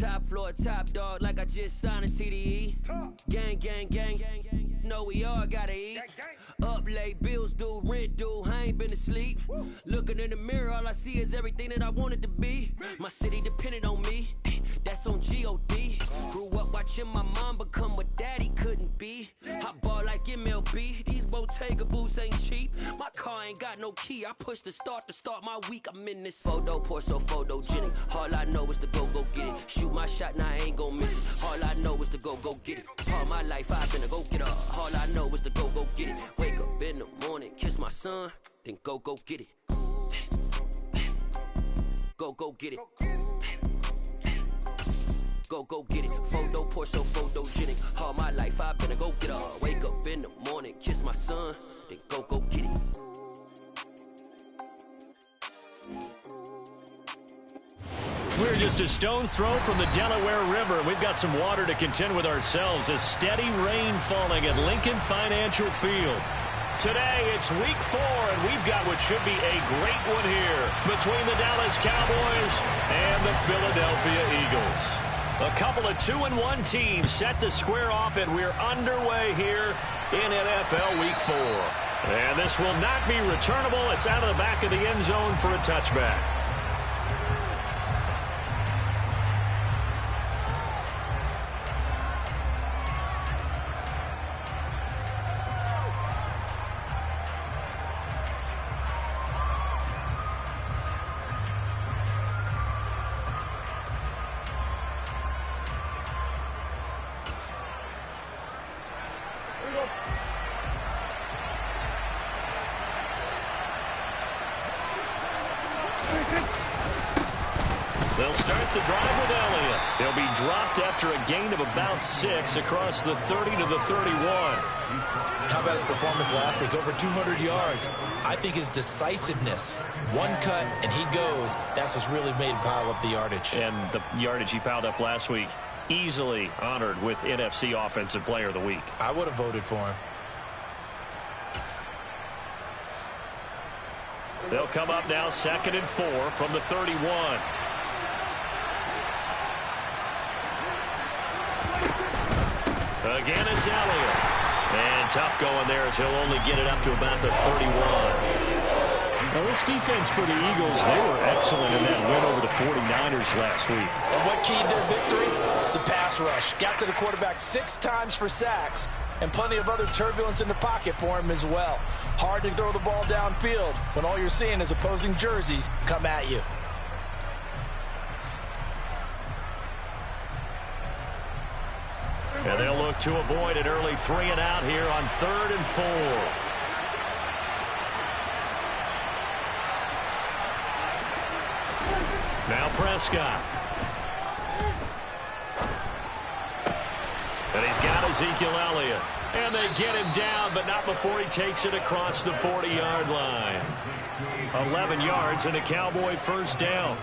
Top floor, top dog, like I just signed a TDE. Gang, gang, gang, gang, gang. Know we all gotta eat. Up late, bills due, rent due, I ain't been asleep. Looking in the mirror, all I see is everything that I wanted to be. My city depended on me, that's on G.O.D. Grew up watching my mom become what daddy couldn't be. I ball like MLB, these Bottega boots ain't cheap. My car ain't got no key, I push the start to start my week. I'm in this photo, pour so photogenic. All I know is to go get it. Shoot my shot, now I ain't gon' miss it. All I know is to go get it. All my life I've been a go get up. All I know is to go get it. Wake up in the morning, kiss my son, then go get it. Go get it. Go get it. Photo pour so photogenic. All my life I've been a go get up. Wake up in the morning, kiss my son, then go get it. We're just a stone's throw from the Delaware River. We've got some water to contend with ourselves. A steady rain falling at Lincoln Financial Field. Today, it's week 4, and we've got what should be a great one here between the Dallas Cowboys and the Philadelphia Eagles. A couple of 2-1 teams set to square off, and we're underway here in NFL Week 4. And this will not be returnable. It's out of the back of the end zone for a touchback. They'll start the drive with Elliott. He'll be dropped after a gain of about 6 across the 30 to the 31. How about his performance last week? Over 200 yards. I think his decisiveness, one cut and he goes, that's what's really made him pile up the yardage. And the yardage he piled up last week, easily honored with NFC Offensive Player of the Week. I would have voted for him. They'll come up now 2nd and 4 from the 31. Again, it's Elliott. And tough going there as he'll only get it up to about the 31. Now, this defense for the Eagles, they were excellent in that win over the 49ers last week. And what keyed their victory? The pass rush. Got to the quarterback 6 times for sacks, and plenty of other turbulence in the pocket for him as well. Hard to throw the ball downfield when all you're seeing is opposing jerseys come at you. And they'll look to avoid an early 3 and out here on 3rd and 4. Now Prescott. And he's got Ezekiel Elliott. And they get him down, but not before he takes it across the 40-yard line. 11 yards and a Cowboy first down.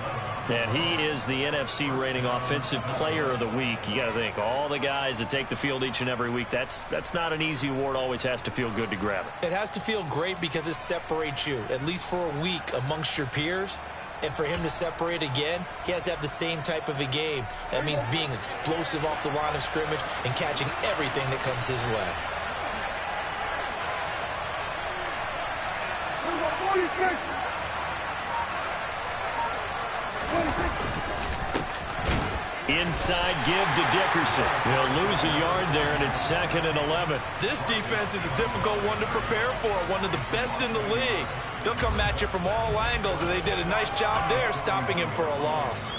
And he is the NFC rating Offensive Player of the Week. You got to think, all the guys that take the field each and every week, that's not an easy award. Always has to feel good to grab it. It has to feel great because it separates you, at least for a week, amongst your peers. And for him to separate again, he has to have the same type of a game. That means being explosive off the line of scrimmage and catching everything that comes his way. Inside give to Dickerson. He'll lose a yard there, and it's 2nd and 11. This defense is a difficult one to prepare for, one of the best in the league. They'll come at you from all angles, and they did a nice job there stopping him for a loss.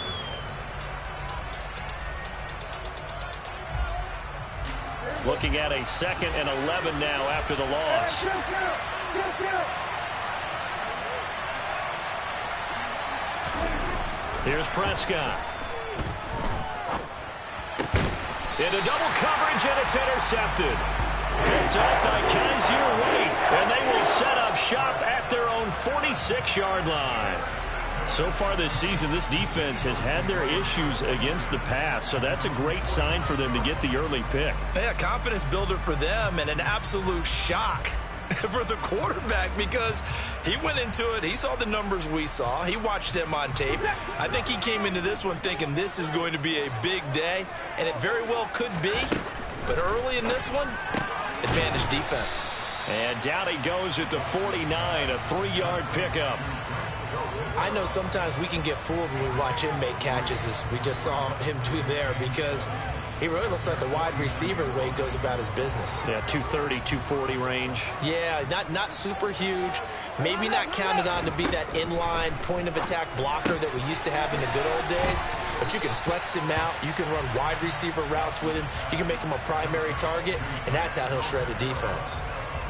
Looking at a 2nd and 11 now after the loss. Here's Prescott. Into double coverage, and it's intercepted. Picked up by Kaiser White, and they will set up shop at their own 46-yard line. So far this season, this defense has had their issues against the pass, so that's a great sign for them to get the early pick. Yeah, confidence builder for them, and an absolute shock for the quarterback because he went into it. He saw the numbers we saw. He watched them on tape. I think he came into this one thinking this is going to be a big day, and it very well could be. But early in this one, advantage defense. And down he goes at the 49, a 3-yard pickup. I know sometimes we can get fooled when we watch him make catches, as we just saw him do there, because he really looks like a wide receiver the way he goes about his business. Yeah, 230, 240 range. Yeah, not super huge. Maybe not counted on to be that inline point-of-attack blocker that we used to have in the good old days. But you can flex him out. You can run wide receiver routes with him. You can make him a primary target, and that's how he'll shred a defense.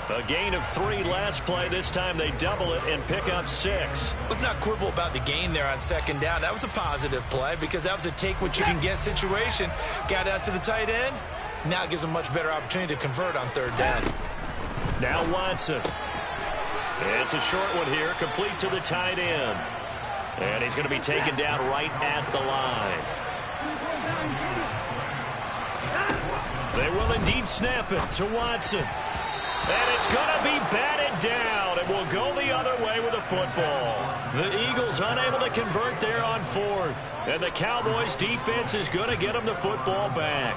A gain of 3 last play. This time they double it and pick up 6. Let's not quibble about the gain there on second down. That was a positive play because that was a take-what-you-can-get situation. Got out to the tight end. Now it gives him a much better opportunity to convert on third down. Now Watson. It's a short one here, complete to the tight end. And he's going to be taken down right at the line. They will indeed snap it to Watson. And it's going to be batted down. It will go the other way with the football. The Eagles unable to convert there on 4th. And the Cowboys defense is going to get them the football back.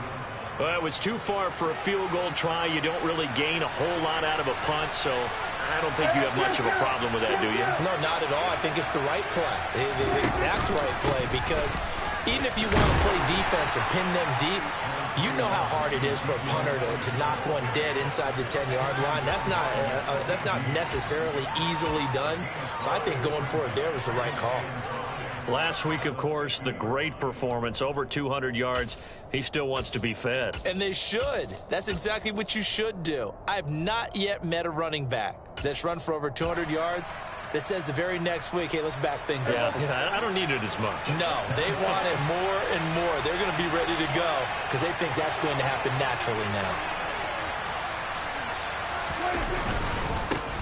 Well, it was too far for a field goal try. You don't really gain a whole lot out of a punt, so I don't think you have much of a problem with that, do you? No, not at all. I think it's the right play, the exact right play, because even if you want to play defense and pin them deep, you know how hard it is for a punter to knock one dead inside the 10-yard line. That's not necessarily easily done. So I think going for it there was the right call. Last week, of course, the great performance, over 200 yards. He still wants to be fed. And they should. That's exactly what you should do. I have not yet met a running back that's run for over 200 yards that says the very next week, hey, let's back things up. Yeah, I don't need it as much. No, they want it more and more. They're going to be ready to go because they think that's going to happen naturally now.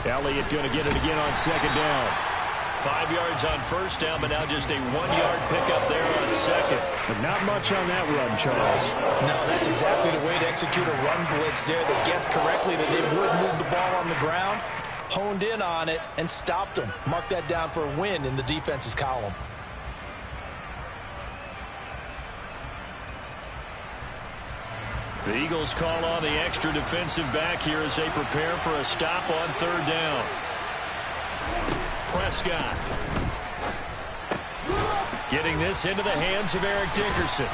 Elliott going to get it again on second down. 5 yards on first down, but now just a 1-yard pickup there on second. But not much on that run, Charles. No, that's exactly the way to execute a run blitz there. They guessed correctly that they would move the ball on the ground, honed in on it, and stopped them. Mark that down for a win in the defense's column. The Eagles call on the extra defensive back here as they prepare for a stop on third down. Prescott getting this into the hands of Eric Dickerson.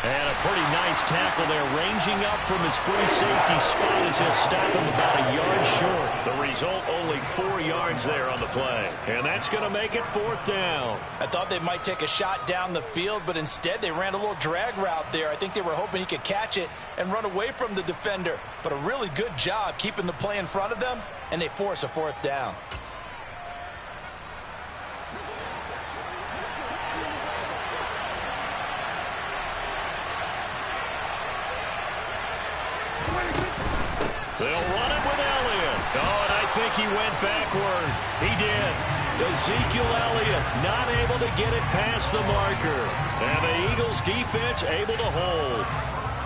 And a pretty nice tackle there, ranging up from his free safety spot as he'll stop him about a yard short. The result, only 4 yards there on the play. And that's going to make it fourth down. I thought they might take a shot down the field, but instead they ran a little drag route there. I think they were hoping he could catch it and run away from the defender. But a really good job keeping the play in front of them, and they force a fourth down. They'll run it with Elliott. Oh, and I think he went backward. He did. Ezekiel Elliott not able to get it past the marker. And the Eagles defense able to hold.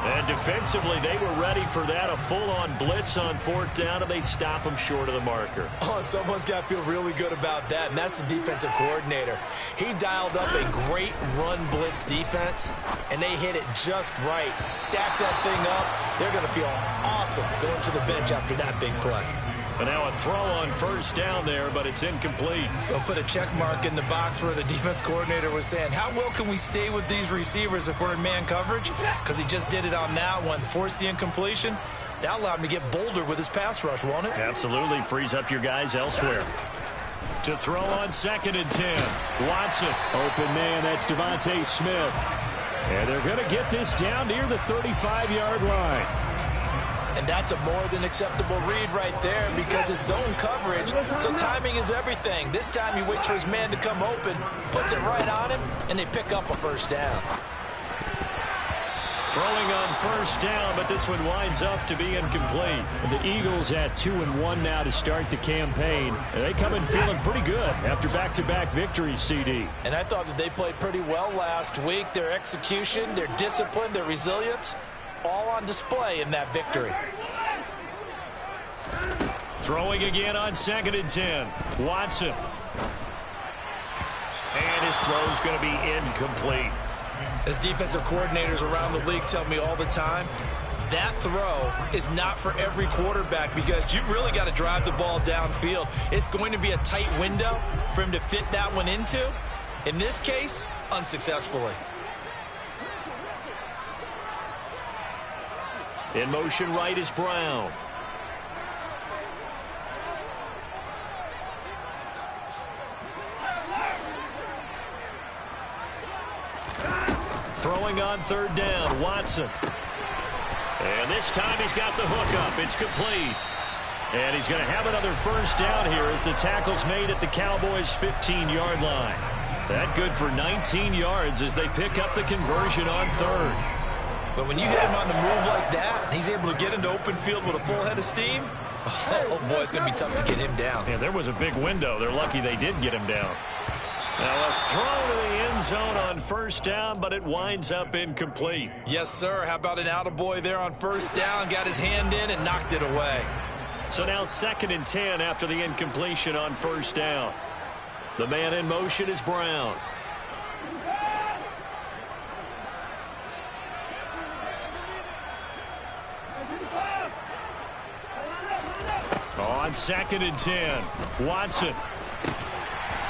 And defensively, they were ready for that, a full-on blitz on fourth down, and they stop him short of the marker. Oh, and someone's got to feel really good about that, and that's the defensive coordinator. He dialed up a great run blitz defense, and they hit it just right. Stack that thing up. They're going to feel awesome going to the bench after that big play. And now a throw on first down there, but it's incomplete. They'll put a check mark in the box where the defense coordinator was saying, how well can we stay with these receivers if we're in man coverage? Because he just did it on that one. Forced the incompletion. That allowed him to get bolder with his pass rush, won't it? Absolutely. Frees up your guys elsewhere. To throw on 2nd and 10. Watson. Open man. That's Devontae Smith. And they're going to get this down near the 35-yard line. And that's a more than acceptable read right there because it's zone coverage, so timing is everything. This time he waits for his man to come open, puts it right on him, and they pick up a first down. Throwing on first down, but this one winds up to be incomplete. The Eagles at 2-1 now to start the campaign. They come in feeling pretty good after back-to-back victories, CD. And I thought that they played pretty well last week. Their execution, their discipline, their resilience, all on display in that victory. Throwing again on 2nd and 10. Watson. And his throw's going to be incomplete. As defensive coordinators around the league tell me all the time, that throw is not for every quarterback because you've really got to drive the ball downfield. It's going to be a tight window for him to fit that one into. In this case, unsuccessfully. In motion right is Brown. Throwing on 3rd down, Watson. And this time he's got the hook up. It's complete. And he's going to have another 1st down here as the tackle's made at the Cowboys' 15-yard line. That good for 19 yards as they pick up the conversion on 3rd. But when you hit him on the move like that, he's able to get into open field with a full head of steam. Oh, boy, it's going to be tough to get him down. Yeah, there was a big window. They're lucky they did get him down. Now a throw to the end zone on 1st down, but it winds up incomplete. Yes, sir. How about an attaboy there on 1st down? Got his hand in and knocked it away. So now 2nd and 10 after the incompletion on 1st down. The man in motion is Brown. On 2nd and 10, Watson.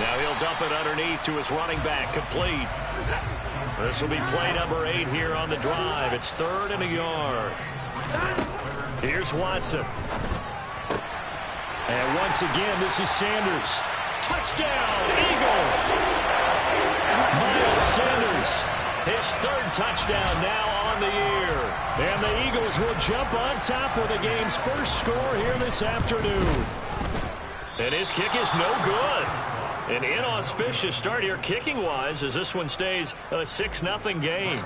Now he'll dump it underneath to his running back, complete. This will be play number 8 here on the drive. It's 3rd and a yard. Here's Watson. And once again, this is Sanders. Touchdown, Eagles! Miles Sanders, his 3rd touchdown now on the year. And the Eagles will jump on top with the game's first score here this afternoon. And his kick is no good. An inauspicious start here kicking-wise as this one stays a 6-0 game.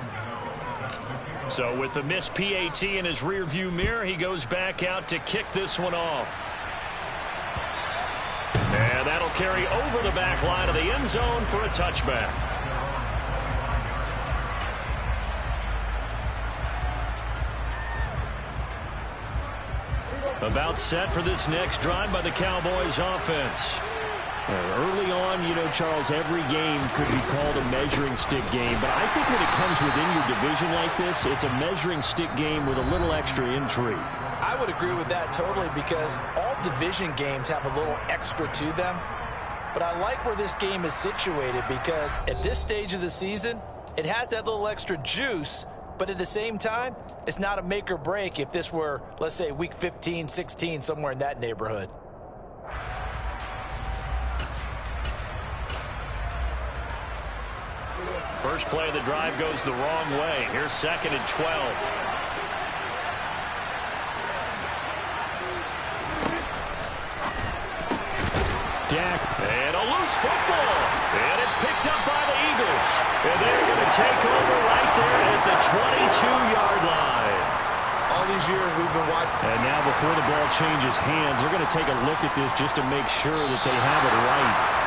So with the missed PAT in his rearview mirror, he goes back out to kick this one off. And that'll carry over the back line of the end zone for a touchback. About set for this next drive by the Cowboys offense. Early on, you know, Charles, every game could be called a measuring stick game. But I think when it comes within your division like this, it's a measuring stick game with a little extra intrigue. I would agree with that totally because all division games have a little extra to them. But I like where this game is situated because at this stage of the season, it has that little extra juice. But at the same time, it's not a make or break if this were, let's say, week 15, 16, somewhere in that neighborhood. First play of the drive goes the wrong way. Here's 2nd and 12. Dak, and a loose football. And it's picked up by the Eagles. And they're going to take over right there at the 22-yard line. All these years we've been watching. And now before the ball changes hands, they're going to take a look at this just to make sure that they have it right.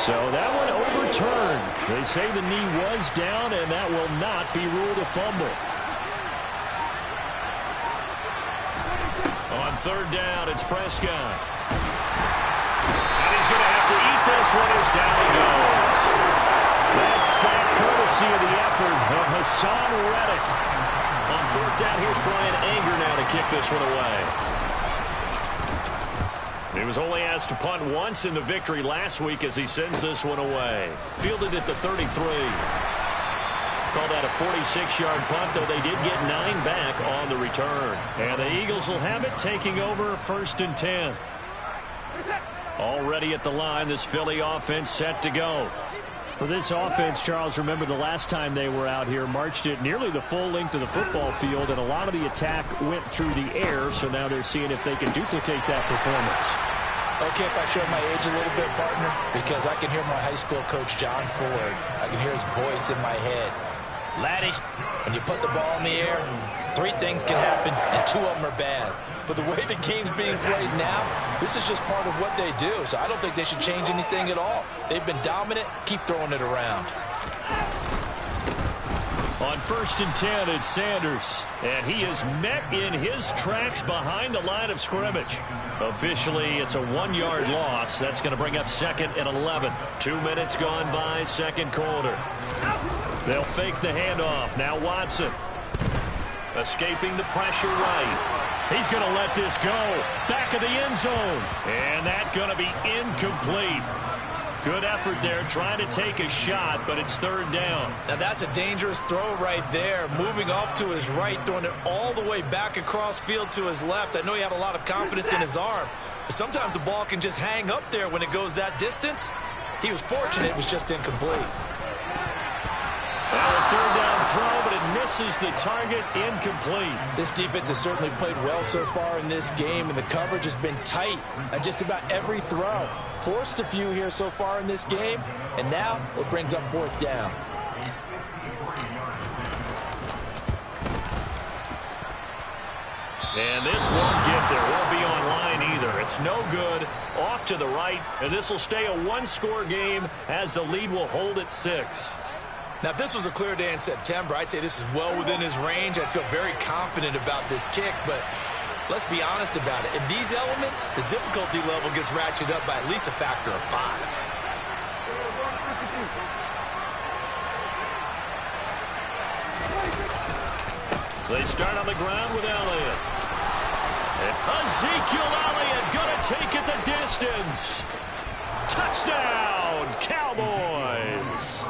So that one overturned. They say the knee was down, and that will not be ruled a fumble. On 3rd down, it's Prescott. And he's going to have to eat this one as down he goes. That's sack courtesy of the effort of Hassan Reddick. On 4th down, here's Brian Anger now to kick this one away. He was only asked to punt once in the victory last week as he sends this one away. Fielded at the 33. Called that a 46-yard punt, though they did get 9 back on the return. And the Eagles will have it, taking over 1st and 10. Already at the line, this Philly offense set to go. For this offense, Charles, remember the last time they were out here, marched it nearly the full length of the football field, and a lot of the attack went through the air, so now they're seeing if they can duplicate that performance. Okay, if I show my age a little bit, partner, because I can hear my high school coach, John Ford. I can hear his voice in my head. Laddie, when you put the ball in the air, 3 things can happen, and 2 of them are bad. But the way the game's being played now, this is just part of what they do. So I don't think they should change anything at all. They've been dominant. Keep throwing it around. On 1st and 10, it's Sanders. And he is met in his tracks behind the line of scrimmage. Officially, it's a 1-yard loss. That's going to bring up 2nd and 11. 2 minutes gone by, second quarter. They'll fake the handoff. Now Watson. Escaping the pressure right. He's going to let this go. Back of the end zone. And that's going to be incomplete. Good effort there, trying to take a shot, but it's 3rd down. Now that's a dangerous throw right there. Moving off to his right, throwing it all the way back across field to his left. I know he had a lot of confidence in his arm, but sometimes the ball can just hang up there when it goes that distance. He was fortunate it was just incomplete. Well, a 3rd down throw, but it misses the target, incomplete. This defense has certainly played well so far in this game, and the coverage has been tight on just about every throw. Forced a few here so far in this game, and now it brings up 4th down. And this won't get there. Won't be online either. It's no good. Off to the right, and this will stay a 1-score game as the lead will hold at 6. Now, if this was a clear day in September, I'd say this is well within his range. I'd feel very confident about this kick, but let's be honest about it. In these elements, the difficulty level gets ratcheted up by at least a factor of 5. They start on the ground with Elliott. And Ezekiel Elliott going to take it the distance. Touchdown, Cowboys.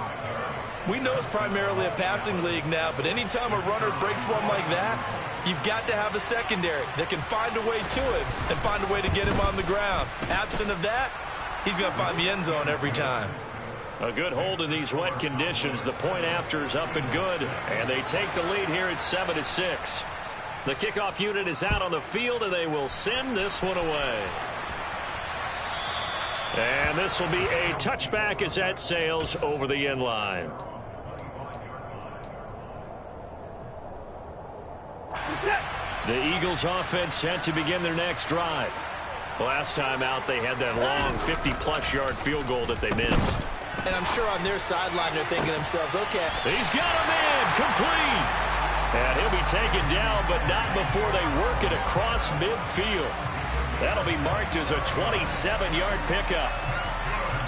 We know it's primarily a passing league now, but anytime a runner breaks one like that, you've got to have a secondary that can find a way to him and find a way to get him on the ground. Absent of that, he's going to find the end zone every time. A good hold in these wet conditions. The point after is up and good, and they take the lead here at 7-6. The kickoff unit is out on the field, and they will send this one away. And this will be a touchback as that sails over the end line. The Eagles offense set to begin their next drive. Last time out, they had that long 50-plus yard field goal that they missed. And I'm sure on their sideline they're thinking to themselves, okay. He's got him in, complete. And he'll be taken down, but not before they work it across midfield. That'll be marked as a 27-yard pickup.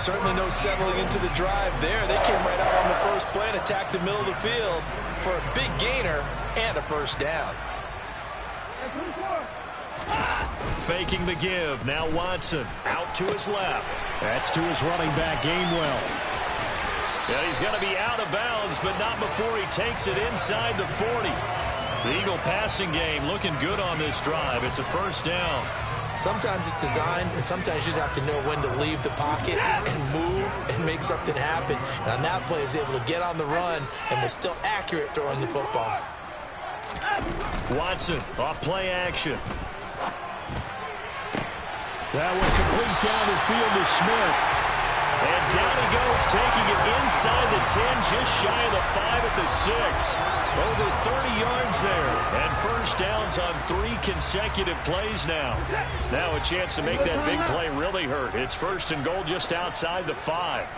Certainly no settling into the drive there. They came right out on the first play and attacked the middle of the field for a big gainer and a 1st down. Faking the give. Now Watson out to his left. That's to his running back, Gainwell. Yeah, he's going to be out of bounds, but not before he takes it inside the 40. The Eagle passing game looking good on this drive. It's a 1st down. Sometimes it's designed, and sometimes you just have to know when to leave the pocket and move and make something happen. And on that play, he was able to get on the run and was still accurate throwing the football. Watson off play action. That one complete down the field to Smith. And down he goes, taking it inside the 10, just shy of the 5 at the 6. Over 30 yards there. And 1st downs on 3 consecutive plays now. Now a chance to make that big play really hurt. It's 1st and goal just outside the 5.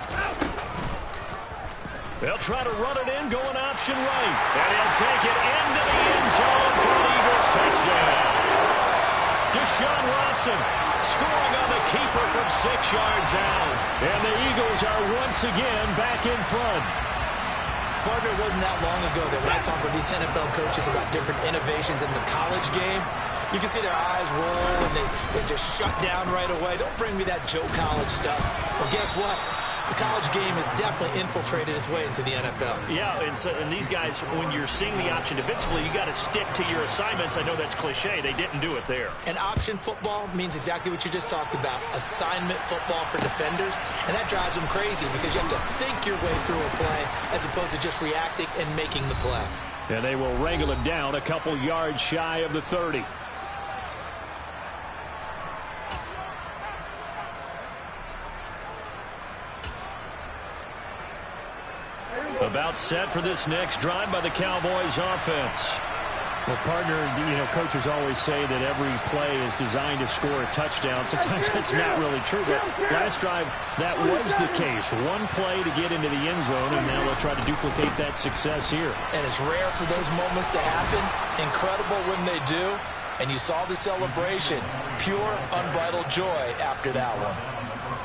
They'll try to run it in, going option right. And he'll take it into the end zone for an Eagles touchdown. Deshaun Watson scoring on the keeper from 6 yards out. And the Eagles are once again back in front. Partner, it wasn't that long ago that when I talk with these NFL coaches about different innovations in the college game, you can see their eyes roll and they just shut down right away. Don't bring me that Joe College stuff. Well, guess what? The college game has definitely infiltrated its way into the NFL. Yeah, and these guys, when you're seeing the option defensively, you got to stick to your assignments. I know that's cliche. They didn't do it there. And option football means exactly what you just talked about, assignment football for defenders. And that drives them crazy because you have to think your way through a play as opposed to just reacting and making the play. And they will wrangle it down a couple yards shy of the 30. About set for this next drive by the Cowboys offense. Well, partner, coaches always say that every play is designed to score a touchdown. Sometimes that's not really true, but last drive, that was the case. One play to get into the end zone, and now they'll try to duplicate that success here. And it's rare for those moments to happen. Incredible when they do. And you saw the celebration. Pure, unbridled joy after that one.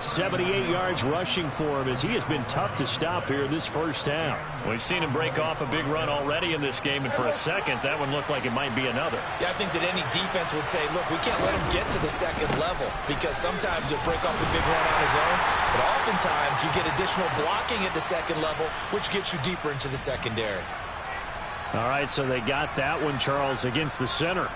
78 yards rushing for him as he has been tough to stop here this first half. We've seen him break off a big run already in this game, and for a second, that one looked like it might be another. Yeah, I think that any defense would say, look, we can't let him get to the second level because sometimes he'll break off a big run on his own, but oftentimes you get additional blocking at the second level, which gets you deeper into the secondary. All right, so they got that one, Charles, against the center.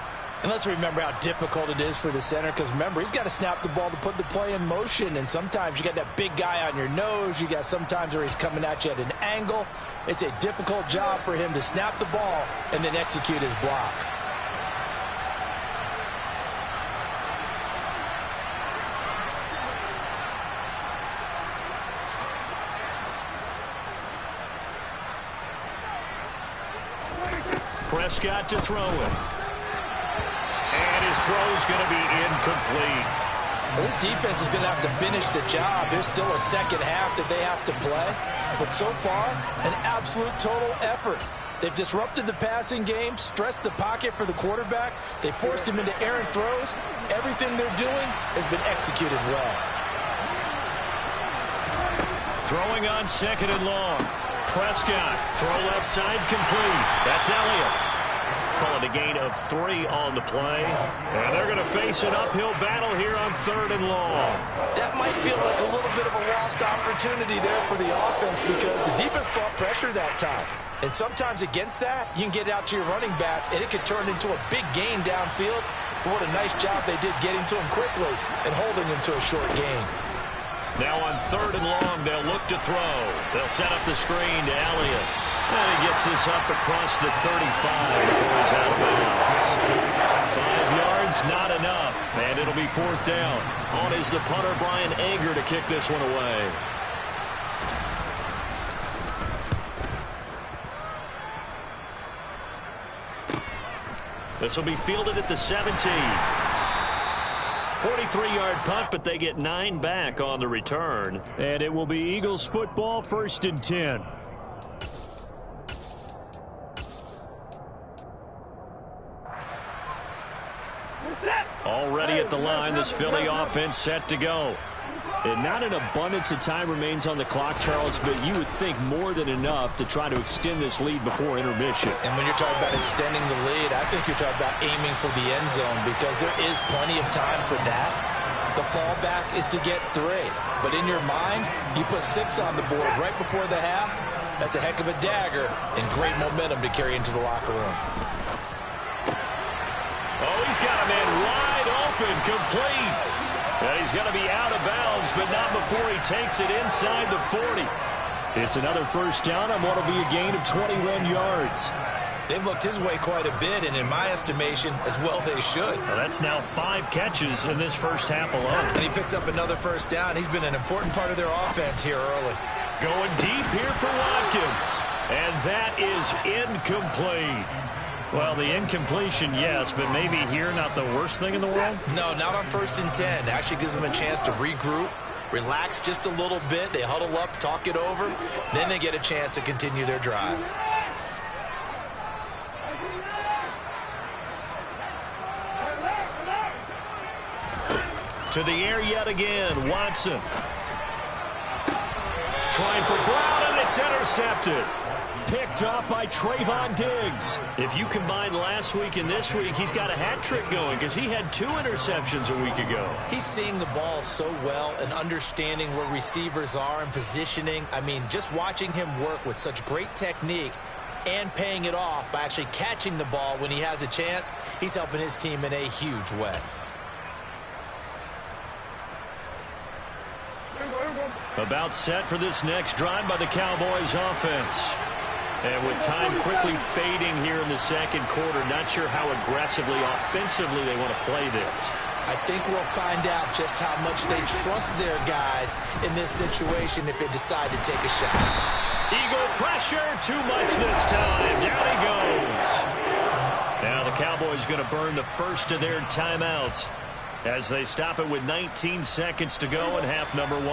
And let's remember how difficult it is for the center, because remember, he's got to snap the ball to put the play in motion, and sometimes you got that big guy on your nose. You got sometimes where he's coming at you at an angle. It's a difficult job for him to snap the ball and then execute his block. Prescott to throw it. And his throw's going to be incomplete. Well, this defense is going to have to finish the job. There's still a second half that they have to play. But so far, an absolute total effort. They've disrupted the passing game, stressed the pocket for the quarterback. They forced him into errant throws. Everything they're doing has been executed well. Throwing on second and long. Prescott, throw left side, complete. That's Elliott. Calling a gain of 3 on the play. And they're going to face an uphill battle here on third and long. That might feel like a little bit of a lost opportunity there for the offense because the defense brought pressure that time. And sometimes against that, you can get out to your running back, and it could turn into a big gain downfield. But what a nice job they did getting to him quickly and holding him to a short gain. Now on third and long, they'll look to throw. They'll set up the screen to Elliott. And he gets this up across the 35 before he's out of bounds. 5 yards, not enough. And it'll be fourth down. On is the punter, Brian Ager, to kick this one away. This will be fielded at the 17. 43-yard punt, but they get 9 back on the return. And it will be Eagles football, 1st and 10. Already at the line, this Philly offense set to go. And not an abundance of time remains on the clock, Charles, but you would think more than enough to try to extend this lead before intermission. And when you're talking about extending the lead, I think you're talking about aiming for the end zone because there is plenty of time for that. The fallback is to get 3. But in your mind, you put 6 on the board right before the half. That's a heck of a dagger and great momentum to carry into the locker room. Oh, he's got a man wide open, complete. And he's going to be out of bounds, but not before he takes it inside the 40. It's another first down on what will be a gain of 21 yards. They've looked his way quite a bit, and in my estimation, as well they should. Well, that's now 5 catches in this first half alone. And he picks up another first down. He's been an important part of their offense here early. Going deep here for Watkins. And that is incomplete. Well, the incompletion, yes, but maybe here not the worst thing in the world? No, not on 1st and 10. It actually gives them a chance to regroup, relax just a little bit. They huddle up, talk it over. Then they get a chance to continue their drive. To the air yet again, Watson. Trying for Brown, and it's intercepted. Picked off by Trayvon Diggs. If you combine last week and this week, he's got a hat trick going because he had 2 interceptions a week ago. He's seeing the ball so well and understanding where receivers are and positioning. I mean, just watching him work with such great technique and paying it off by actually catching the ball when he has a chance, he's helping his team in a huge way. About set for this next drive by the Cowboys offense. And with time quickly fading here in the second quarter, not sure how aggressively, offensively they want to play this. I think we'll find out just how much they trust their guys in this situation if they decide to take a shot. Eagle pressure, too much this time. Down he goes. Now Cowboys going to burn the first of their timeouts as they stop it with 19 seconds to go in half number 1.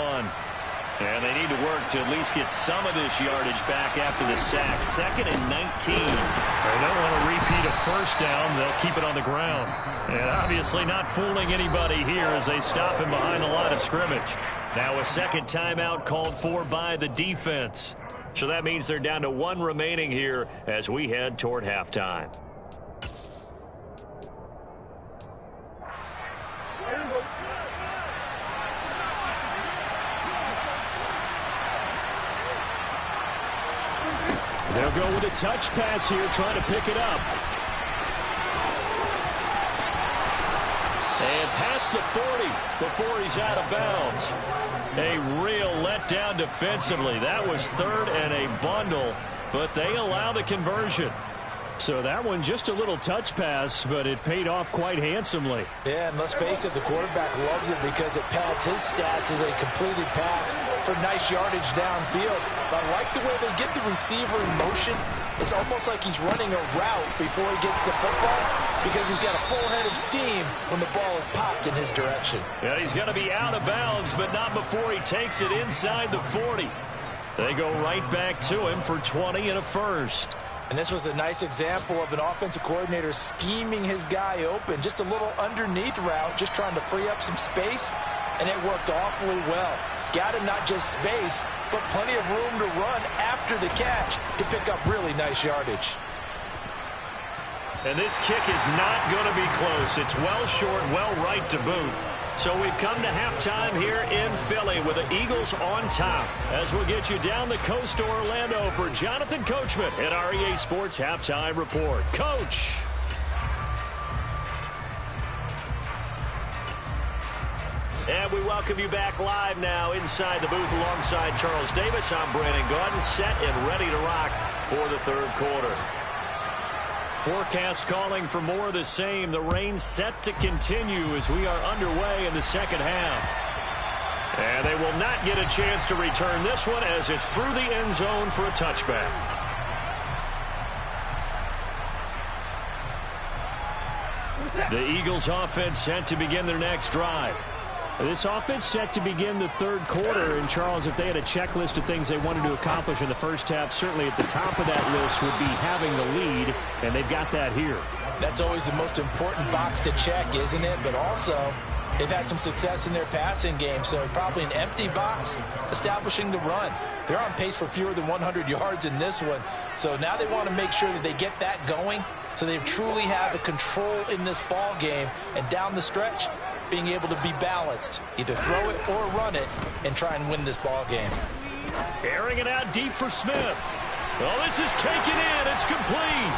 And they need to work to at least get some of this yardage back after the sack. 2nd and 19. They don't want to repeat a first down. They'll keep it on the ground. And obviously not fooling anybody here as they stop him behind the line of scrimmage. Now a second timeout called for by the defense. So that means they're down to 1 remaining here as we head toward halftime. They'll go with a touch pass here, trying to pick it up. And past the 40 before he's out of bounds. A real letdown defensively. That was 3rd and a bundle, but they allow the conversion. So that one just a little touch pass, but it paid off quite handsomely. Yeah, and let's face it, the quarterback loves it because it pads his stats as a completed pass for nice yardage downfield. But I like the way they get the receiver in motion. It's almost like he's running a route before he gets the football because he's got a full head of steam when the ball is popped in his direction. Yeah, he's going to be out of bounds, but not before he takes it inside the 40. They go right back to him for 20 and a first. And this was a nice example of an offensive coordinator scheming his guy open. Just a little underneath route, just trying to free up some space, and it worked awfully well. Got him not just space, but plenty of room to run after the catch to pick up really nice yardage. And this kick is not going to be close. It's well short, well right to boot. So we've come to halftime here in Philly with the Eagles on top. As we'll get you down the coast to Orlando for Jonathan Coachman at our EA Sports Halftime Report. Coach. And we welcome you back live now inside the booth alongside Charles Davis. I'm Brandon Gaudin, set and ready to rock for the third quarter. Forecast calling for more of the same. The rain set to continue as we are underway in the second half. And they will not get a chance to return this one as it's through the end zone for a touchback. The Eagles offense set to begin their next drive. This offense set to begin the third quarter, and Charles, if they had a checklist of things they wanted to accomplish in the first half, certainly at the top of that list would be having the lead, and they've got that here. That's always the most important box to check, isn't it? But also, they've had some success in their passing game, so probably an empty box establishing the run. They're on pace for fewer than 100 yards in this one, so now they want to make sure that they get that going so they truly have a control in this ball game, and down the stretch, being able to be balanced, either throw it or run it, and try and win this ball game. Airing it out deep for Smith. Oh, this is taken in. It's complete.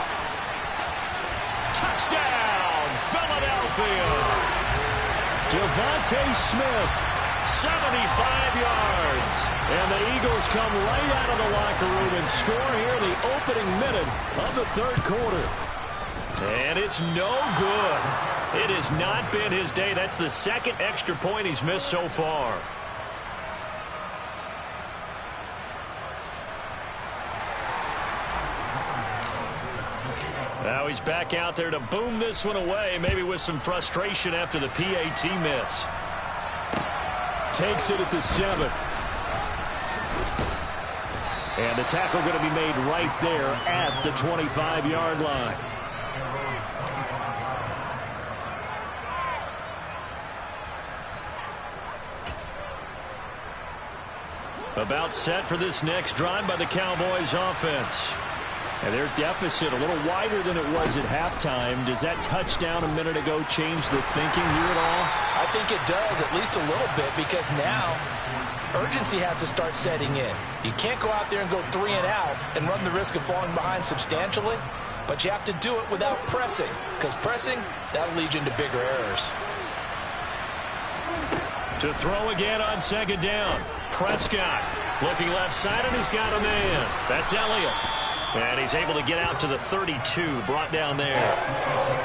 Touchdown, Philadelphia. Devontae Smith, 75 yards. And the Eagles come right out of the locker room and score here the opening minute of the third quarter. And it's no good. It has not been his day. That's the second extra point he's missed so far. Now he's back out there to boom this one away, maybe with some frustration after the PAT miss. Takes it at the 7. And the tackle going to be made right there at the 25-yard line. About set for this next drive by the Cowboys offense. And their deficit a little wider than it was at halftime. Does that touchdown a minute ago change the thinking here at all? I think it does, at least a little bit, because now urgency has to start setting in. You can't go out there and go 3 and out and run the risk of falling behind substantially, but you have to do it without pressing, because pressing, that'll lead you into bigger errors. To throw again on second down. Prescott looking left side, and he's got a man. That's Elliott. And he's able to get out to the 32, brought down there.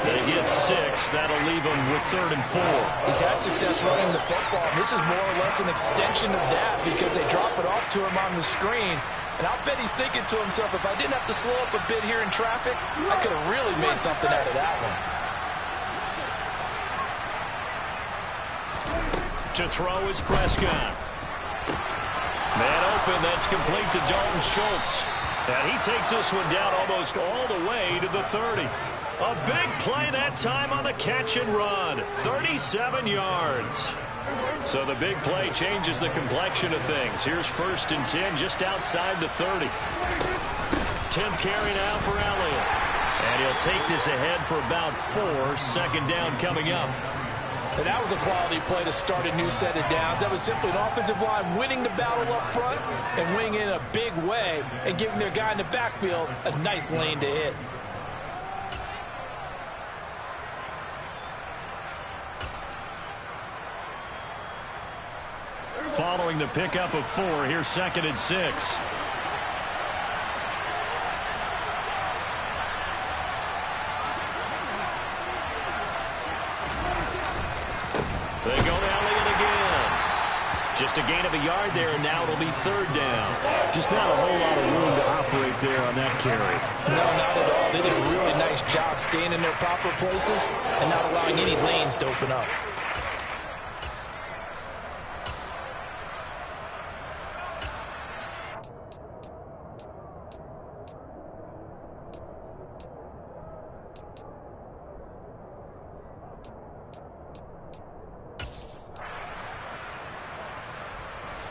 They get 6. That'll leave him with 3rd and 4. He's had success running the football. This is more or less an extension of that because they drop it off to him on the screen. And I'll bet he's thinking to himself, if I didn't have to slow up a bit here in traffic, I could have really made something out of that one. To throw is Prescott. Man open, that's complete to Dalton Schultz. And he takes this one down almost all the way to the 30. A big play that time on the catch and run. 37 yards. So the big play changes the complexion of things. Here's 1st and 10 just outside the 30. 10th carry now for Elliott. And he'll take this ahead for about 4. 2nd down coming up. And that was a quality play to start a new set of downs. That was simply an offensive line winning the battle up front and winning in a big way and giving their guy in the backfield a nice lane to hit. Following the pickup of 4, here's 2nd and 6. They go to Elliott again. Just a gain of a yard there, and now it'll be 3rd down. Just not a whole lot of room to operate there on that carry. No, not at all. They did a really nice job staying in their proper places and not allowing any lanes to open up.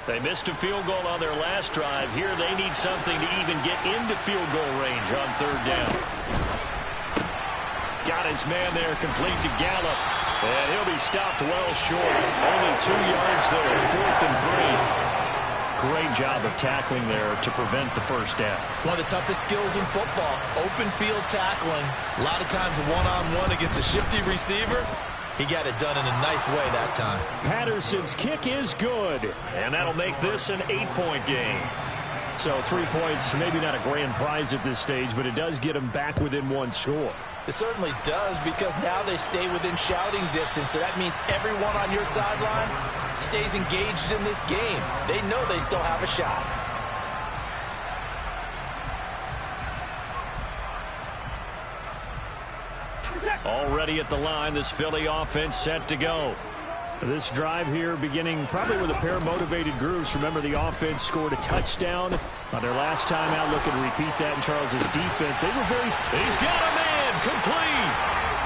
They missed a field goal on their last drive. Here they need something to even get into field goal range on 3rd down. Got his man there, complete to Gallup. And he'll be stopped well short. Only 2 yards there, 4th and 3. Great job of tackling there to prevent the 1st down. One of the toughest skills in football, open field tackling. A lot of times one-on-one against a shifty receiver. He got it done in a nice way that time. Patterson's kick is good. And that'll make this an 8-point game. So 3 points, maybe not a grand prize at this stage, but it does get them back within 1 score. It certainly does, because now they stay within shouting distance. So that means everyone on your sideline stays engaged in this game. They know they still have a shot. Already at the line, this Philly offense set to go. This drive here beginning probably with a pair of motivated groups. Remember, the offense scored a touchdown on their last time out. Looking to repeat that in Charles's defense. They were very... He's got a man complete.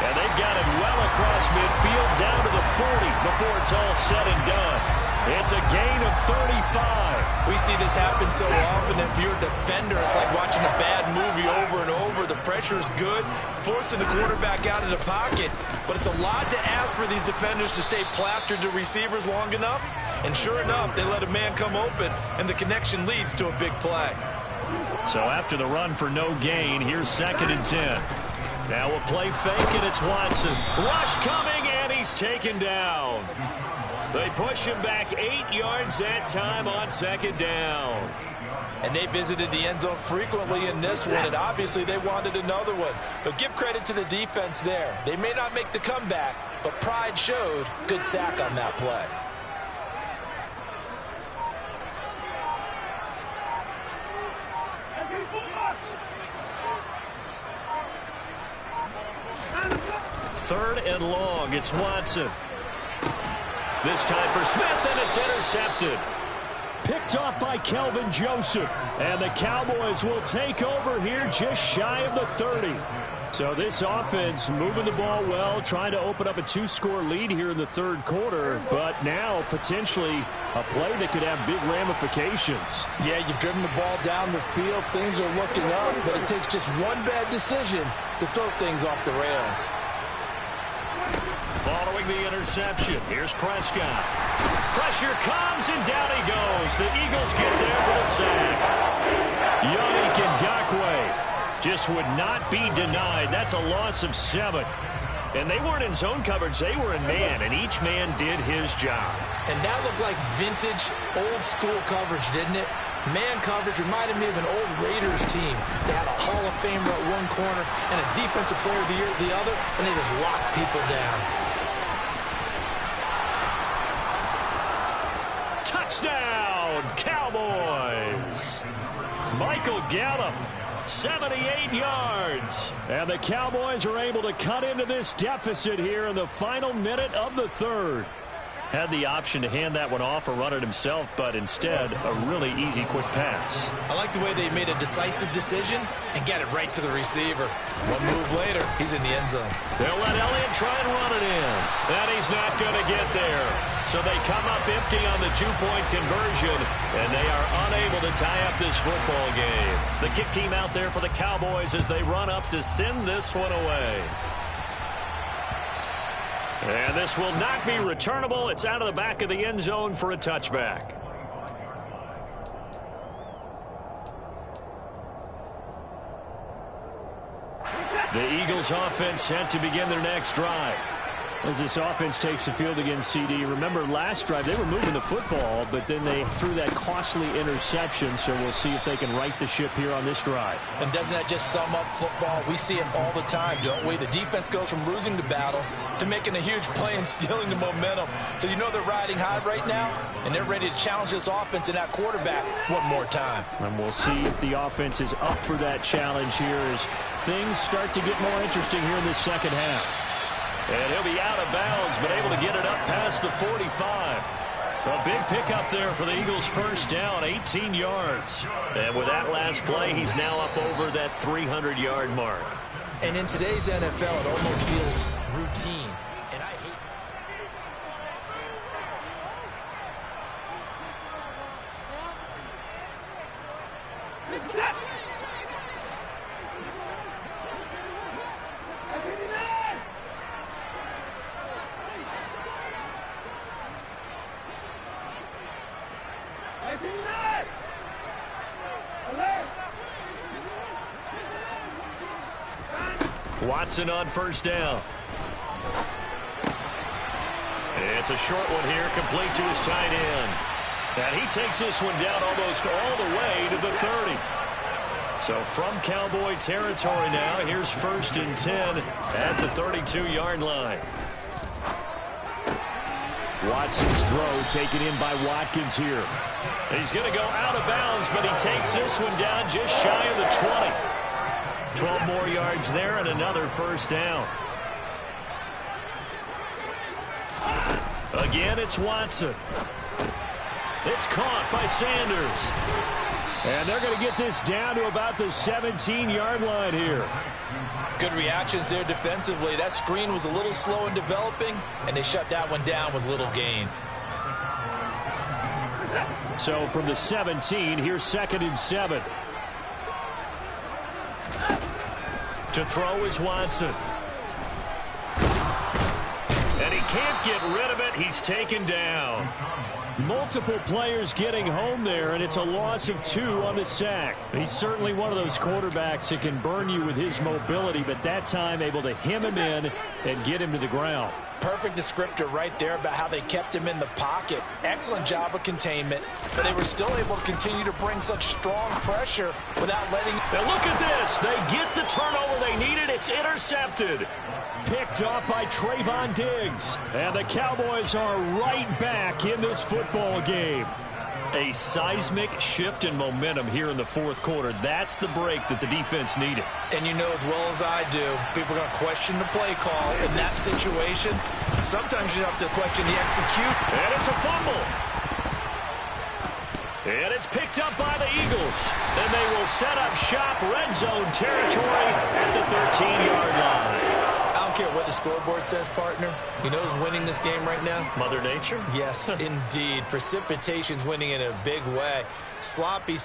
And they've got him well across midfield down to the 40 before it's all said and done. It's a gain of 35. We see this happen so often. If you're a defender, it's like watching a bad movie over and over. The pressure is good, forcing the quarterback out of the pocket. But it's a lot to ask for these defenders to stay plastered to receivers long enough. And sure enough, they let a man come open, and the connection leads to a big play. So after the run for no gain, here's 2nd and 10. Now a play fake, and it's Watson. Rush coming, and he's taken down. They push him back 8 yards that time on 2nd down. And they visited the end zone frequently in this one, and obviously they wanted another one. But give credit to the defense there. They may not make the comeback, but pride showed. Good sack on that play. Third and long, it's Watson. This time for Smith, and it's intercepted. Picked off by Kelvin Joseph. And the Cowboys will take over here just shy of the 30. So this offense moving the ball well, trying to open up a 2-score lead here in the 3rd quarter. But now potentially a play that could have big ramifications. Yeah, you've driven the ball down the field. Things are looking up, but it takes just one bad decision to throw things off the rails. Following the interception, here's Prescott. Pressure comes, and down he goes. The Eagles get there for the sack. Yannick Ngakoue just would not be denied. That's a loss of 7. And they weren't in zone coverage. They were in man, and each man did his job. And that looked like vintage, old-school coverage, didn't it? Man coverage reminded me of an old Raiders team. They had a Hall of Famer at one corner and a Defensive Player of the Year at the other, and they just locked people down. Touchdown, Cowboys! Michael Gallup, 78 yards. And the Cowboys are able to cut into this deficit here in the final minute of the third. Had the option to hand that one off or run it himself, but instead, a really easy, quick pass. I like the way they made a decisive decision and got it right to the receiver. One move later, he's in the end zone. They'll let Elliott try and run it in. And he's not going to get there. So they come up empty on the two-point conversion, and they are unable to tie up this football game. The kick team out there for the Cowboys as they run up to send this one away. And this will not be returnable. It's out of the back of the end zone for a touchback. The Eagles offense set to begin their next drive. As this offense takes the field against CD, remember last drive they were moving the football, but then they threw that costly interception, so we'll see if they can right the ship here on this drive. And doesn't that just sum up football? We see it all the time, don't we? The defense goes from losing the battle to making a huge play and stealing the momentum. So you know they're riding high right now, and they're ready to challenge this offense and that quarterback one more time. And we'll see if the offense is up for that challenge here as things start to get more interesting here in this second half. And he'll be out of bounds, but able to get it up past the 45. A big pickup there for the Eagles' first down, 18 yards. And with that last play, he's now up over that 300-yard mark. And in today's NFL, it almost feels routine. And I hate Watson on first down. It's a short one here, complete to his tight end. And he takes this one down almost all the way to the 30. So from Cowboy territory now, here's 1st and 10 at the 32-yard line. Watson's throw taken in by Watkins here. He's going to go out of bounds, but he takes this one down just shy of the 20. 12 more yards there and another first down. Again, it's Watson. It's caught by Sanders. And they're going to get this down to about the 17-yard line here. Good reactions there defensively. That screen was a little slow in developing, and they shut that one down with little gain. So from the 17, here's 2nd and 7. To throw is Watson. And he can't get rid of it. He's taken down. Multiple players getting home there, and it's a loss of 2 on the sack. He's certainly one of those quarterbacks that can burn you with his mobility, but that time able to hem him in and get him to the ground. Perfect descriptor right there about how they kept him in the pocket. Excellent job of containment, but they were still able to continue to bring such strong pressure without letting... Now look at this. They get the turnover they needed. It's intercepted. Picked off by Trayvon Diggs. And the Cowboys are right back in this football game. A seismic shift in momentum here in the fourth quarter. That's the break that the defense needed. And you know as well as I do, people are going to question the play call in that situation. Sometimes you have to question the execute. And it's a fumble. And it's picked up by the Eagles. And they will set up shop red zone territory at the 13-yard line. I don't care what the scoreboard says, partner. You know who's winning this game right now? Mother Nature? Yes, indeed. Precipitation's winning in a big way. Sloppy,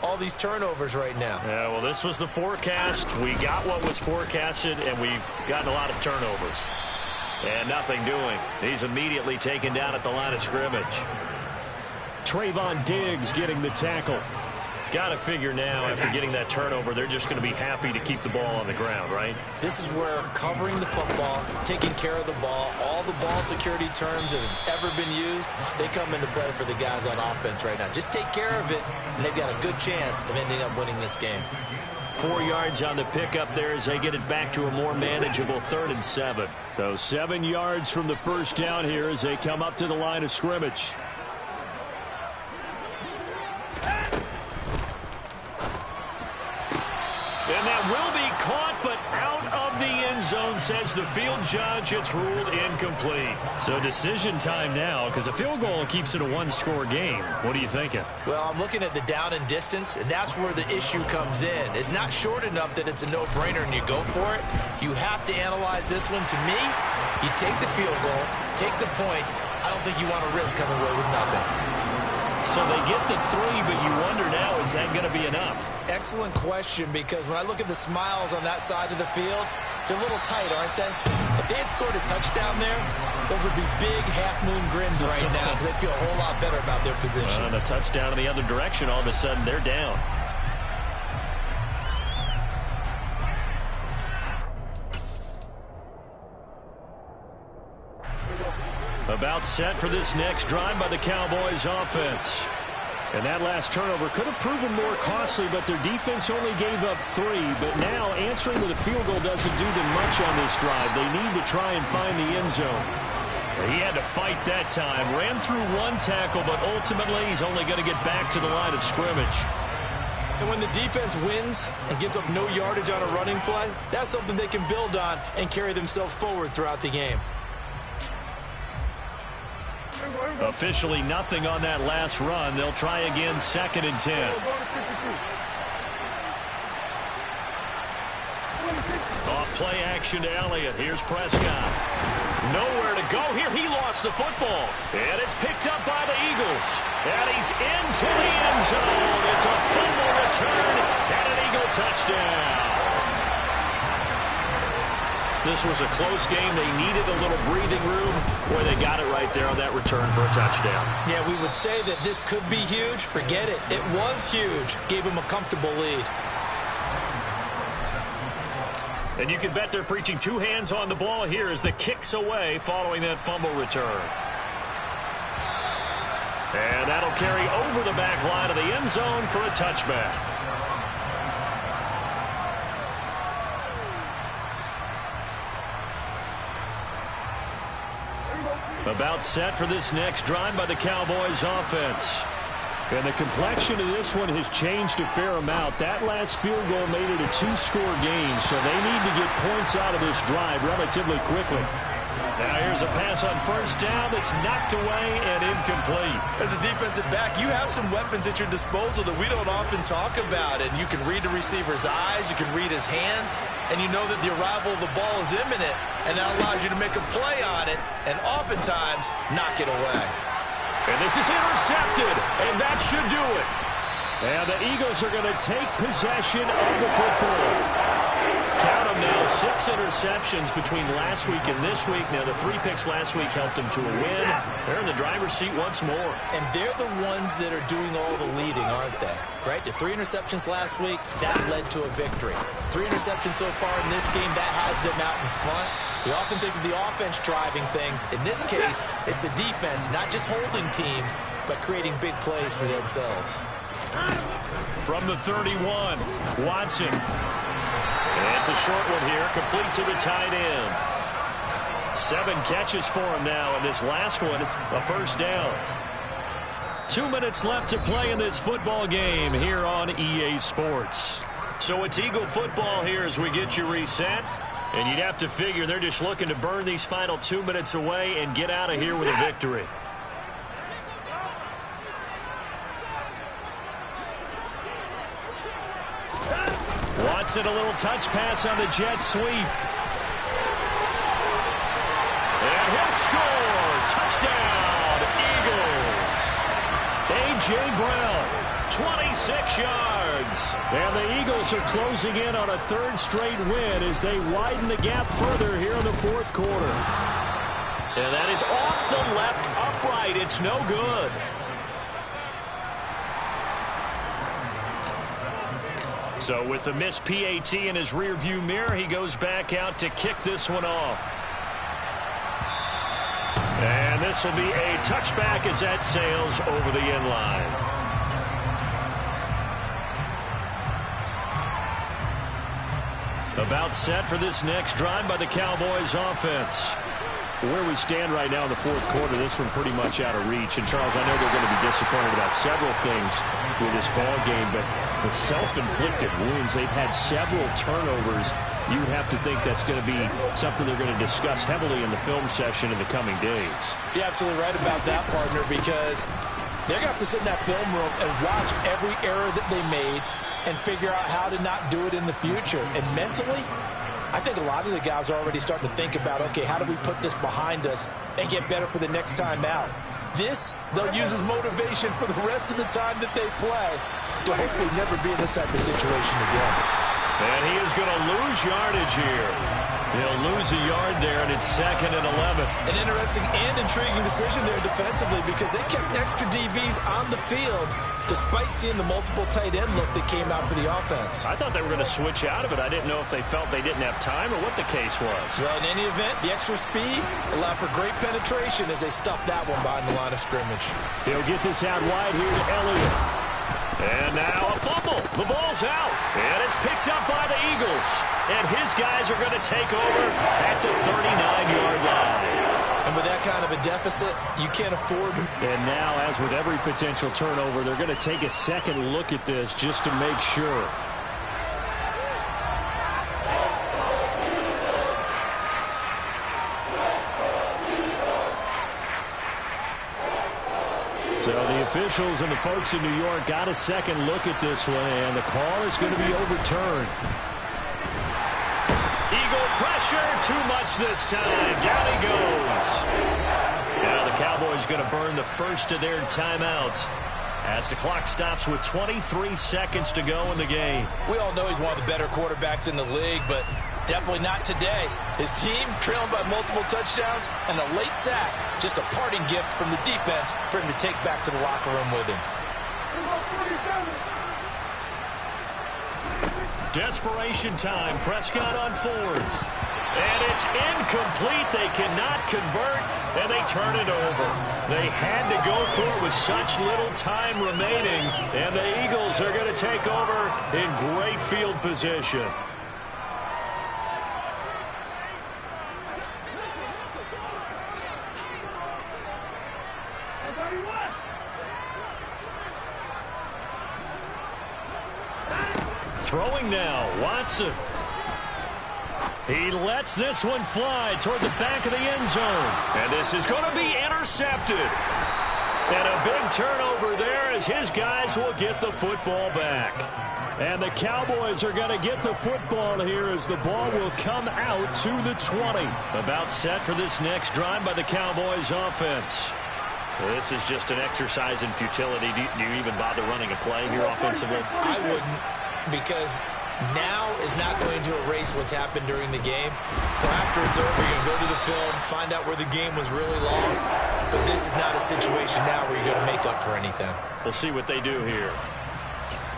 all these turnovers right now. Yeah, well, this was the forecast. We got what was forecasted, and we've gotten a lot of turnovers. And nothing doing. He's immediately taken down at the line of scrimmage. Trayvon Diggs getting the tackle. Got to figure now, after getting that turnover, they're just going to be happy to keep the ball on the ground, right? This is where covering the football, taking care of the ball, all the ball security terms that have ever been used, they come into play for the guys on offense right now. Just take care of it, and they've got a good chance of ending up winning this game. 4 yards on the pickup there as they get it back to a more manageable 3rd and 7. So 7 yards from the first down here as they come up to the line of scrimmage. And that will be caught, but out of the end zone, says the field judge. It's ruled incomplete. So decision time now, because a field goal keeps it a one-score game. What are you thinking? Well, I'm looking at the down and distance, and that's where the issue comes in. It's not short enough that it's a no-brainer and you go for it. You have to analyze this one. To me, you take the field goal, take the points. I don't think you want to risk coming away with nothing. So they get the 3, but you wonder now, is that going to be enough? Excellent question, because when I look at the smiles on that side of the field, they're a little tight, aren't they? If they had scored a touchdown there, those would be big half-moon grins right now because they feel a whole lot better about their position. And a touchdown in the other direction, all of a sudden they're down. About set for this next drive by the Cowboys offense. And that last turnover could have proven more costly, but their defense only gave up 3. But now answering with a field goal doesn't do them much on this drive. They need to try and find the end zone. He had to fight that time. Ran through 1 tackle, but ultimately he's only going to get back to the line of scrimmage. And when the defense wins and gives up no yardage on a running play, that's something they can build on and carry themselves forward throughout the game. Officially nothing on that last run. They'll try again, 2nd and 10. Off play action to Elliott. Here's Prescott. Nowhere to go here. He lost the football. And it's picked up by the Eagles. And he's into the end zone. It's a fumble return and an Eagle touchdown. This was a close game. They needed a little breathing room. Boy, they got it right there on that return for a touchdown. Yeah, we would say that this could be huge. Forget it. It was huge. Gave him a comfortable lead. And you can bet they're preaching 2 hands on the ball here as the kick's away following that fumble return. And that'll carry over the back line of the end zone for a touchback. About set for this next drive by the Cowboys offense. And the complexion of this one has changed a fair amount. That last field goal made it a 2-score game, so they need to get points out of this drive relatively quickly. Now here's a pass on first down that's knocked away and incomplete. As a defensive back, you have some weapons at your disposal that we don't often talk about. And you can read the receiver's eyes, you can read his hands, and you know that the arrival of the ball is imminent, and that allows you to make a play on it and oftentimes knock it away. And this is intercepted, and that should do it. And the Eagles are going to take possession of the football. Count them now, 6 interceptions between last week and this week. Now, the 3 picks last week helped them to a win. They're in the driver's seat once more. And they're the ones that are doing all the leading, aren't they? Right? The 3 interceptions last week, that led to a victory. 3 interceptions so far in this game, that has them out in front. We often think of the offense driving things. In this case, it's the defense, not just holding teams, but creating big plays for themselves. From the 31, Watson. And it's a short one here, complete to the tight end. 7 catches for him now, and this last one, a first down. 2 minutes left to play in this football game here on EA Sports. So it's Eagle football here as we get you reset. And you'd have to figure they're just looking to burn these final 2 minutes away and get out of here with a victory. Watson, a little touch pass on the jet sweep. And he'll score. Touchdown, Eagles. A.J. Brown, 26 yards. And the Eagles are closing in on a 3rd straight win as they widen the gap further here in the 4th quarter. And that is off the left upright. It's no good. So with the missed PAT in his rearview mirror, he goes back out to kick this one off. And this will be a touchback as that sails over the end line. About set for this next drive by the Cowboys offense. Where we stand right now in the fourth quarter, this one pretty much out of reach. And, Charles, I know they're going to be disappointed about several things with this ball game, but the self-inflicted wounds, they've had several turnovers. You would have to think that's going to be something they're going to discuss heavily in the film session in the coming days. You're absolutely right about that, partner, because they're going to have to sit in that film room and watch every error that they made and figure out how to not do it in the future. And mentally, I think a lot of the guys are already starting to think about, okay, how do we put this behind us and get better for the next time out? This, they'll use as motivation for the rest of the time that they play to hopefully never be in this type of situation again. And he is going to lose yardage here. He'll lose a yard there, and it's 2nd and 11. An interesting and intriguing decision there defensively because they kept extra DBs on the field despite seeing the multiple tight end look that came out for the offense. I thought they were going to switch out of it. I didn't know if they felt they didn't have time or what the case was. Well, in any event, the extra speed allowed for great penetration as they stuffed that one behind the line of scrimmage. He'll get this out wide here to Elliott. And now a fumble. The ball's out. And it's picked up by the Eagles. And his guys are going to take over at the 39-yard line. And with that kind of a deficit, you can't afford to. And now, as with every potential turnover, they're going to take a second look at this just to make sure. So the officials and the folks in New York got a second look at this one, and the call is going to be overturned. Eagle pressure, too much this time. Down he goes. Now the Cowboys going to burn the first of their timeouts as the clock stops with 23 seconds to go in the game. We all know he's one of the better quarterbacks in the league, but definitely not today. His team trailing by multiple touchdowns and a late sack. Just a parting gift from the defense for him to take back to the locker room with him. Desperation time. Prescott on 4th. And it's incomplete. They cannot convert, and they turn it over. They had to go for it with such little time remaining, and the Eagles are going to take over in great field position. Throwing now, Watson. He lets this one fly toward the back of the end zone. And this is going to be intercepted. And a big turnover there as his guys will get the football back. And the Cowboys are going to get the football here as the ball will come out to the 20. About set for this next drive by the Cowboys offense. This is just an exercise in futility. Do you even bother running a play here offensively? I wouldn't, because now is not going to erase what's happened during the game. So after it's over, you're going to go to the film, find out where the game was really lost. But this is not a situation now where you're going to make up for anything. We'll see what they do here.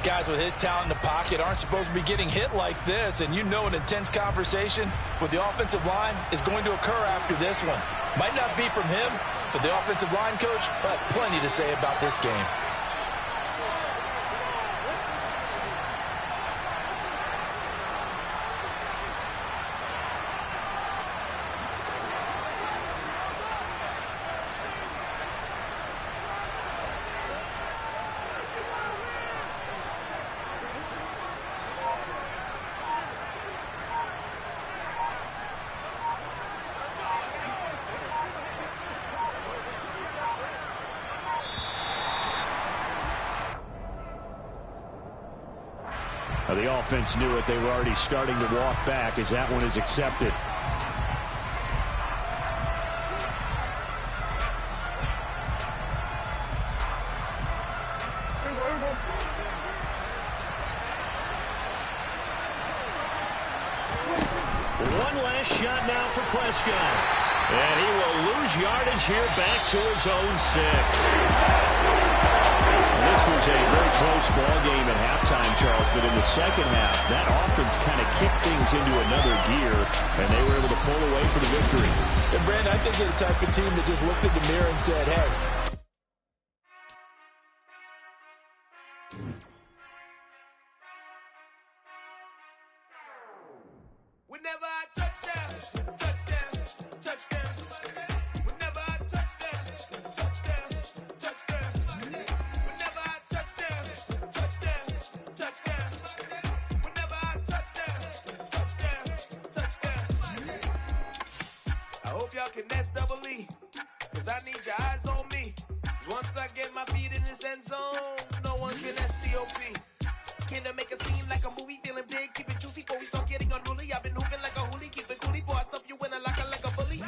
Guys with his talent in the pocket aren't supposed to be getting hit like this, and you know an intense conversation with the offensive line is going to occur after this one. Might not be from him, but the offensive line coach will have plenty to say about this game. Now, the offense knew it. They were already starting to walk back as that one is accepted. One last shot now for Prescott. And he will lose yardage here back to his own 6. This was a very close ball game at halftime, Charles, but in the second half, that offense kind of kicked things into another gear, and they were able to pull away for the victory. And, Brandon, I think they're the type of team that just looked in the mirror and said, hey, Whenever I touch down, touch down, touch down. y'all can S-double-E, cause I need your eyes on me. Once I get my feet in this end zone, no one can S-T-O-P. Can I make a scene like a movie, feeling big, keep it juicy before we start getting unruly. I've been hooping like a hoolie, keep it coolie before I stuff you in a locker like a bully.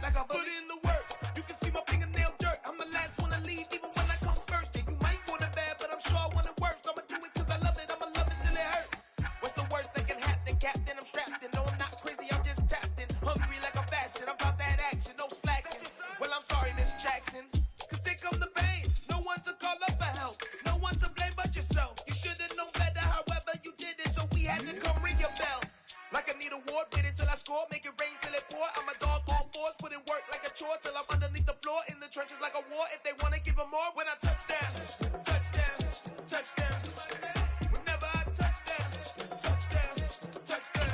Like a bully. Put in the work, you can see my fingernail dirt. I'm the last one to leave, even when I come first. Yeah, you might want it bad, but I'm sure I want it worse. I'ma do it cause I love it, I'ma love it till it hurts. What's the worst that can happen, Captain? I'm strapped in, no I'm not crazy, I'm just tapped in. Hungry like a bastard, I'm about that action, no slacking. Well, I'm sorry, Miss Jackson, cause here come the pain. No one to call up for help, no one to blame but yourself. You should've known better, however you did it, so we had to come ring your bell. Like I need a ward, wait until I score, make it rain till it pour. I'm a dog on fours, put in work like a chore till I'm underneath the floor, in the trenches like a war. If they wanna give them more, when I touch down, touchdown, touchdown. Whenever I touch down, touchdown, touchdown.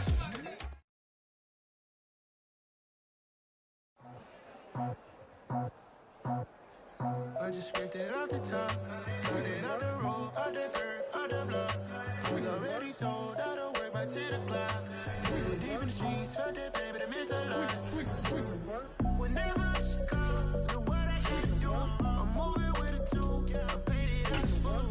I just scraped it off the top, cut it out the road, out the curve, out the block. I was already sold, out of work by 10 o'clock. So deep in the streets, felt that baby, the mental lies. Whenever she calls, look what I gotta do. I'm moving with a two, I paid it out the phone.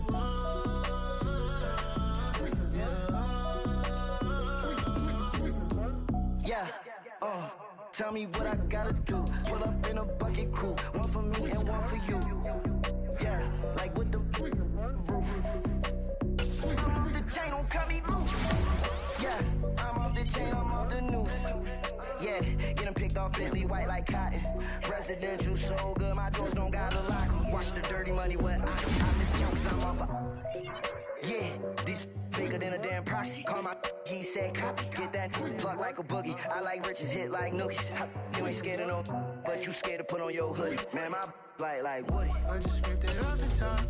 Yeah, tell me what I gotta do. Pull up in a bucket crew, one for me and one for you. Yeah, like with the roof. I'm off the chain, don't cut me loose. Yeah, I'm off the chain, I'm off the noose. Yeah, get them picked off Bentley, white like cotton. Residential, so good, my doors don't got a lock. Watch the dirty money, what I miscount cause I'm off a... Yeah, these bigger than a damn proxy. Call my he said copy. Get that plug like a boogie. I like riches, hit like nookies. You ain't scared of no, but you scared to put on your hoodie. Man, my like Woody. I just scraped it off the top,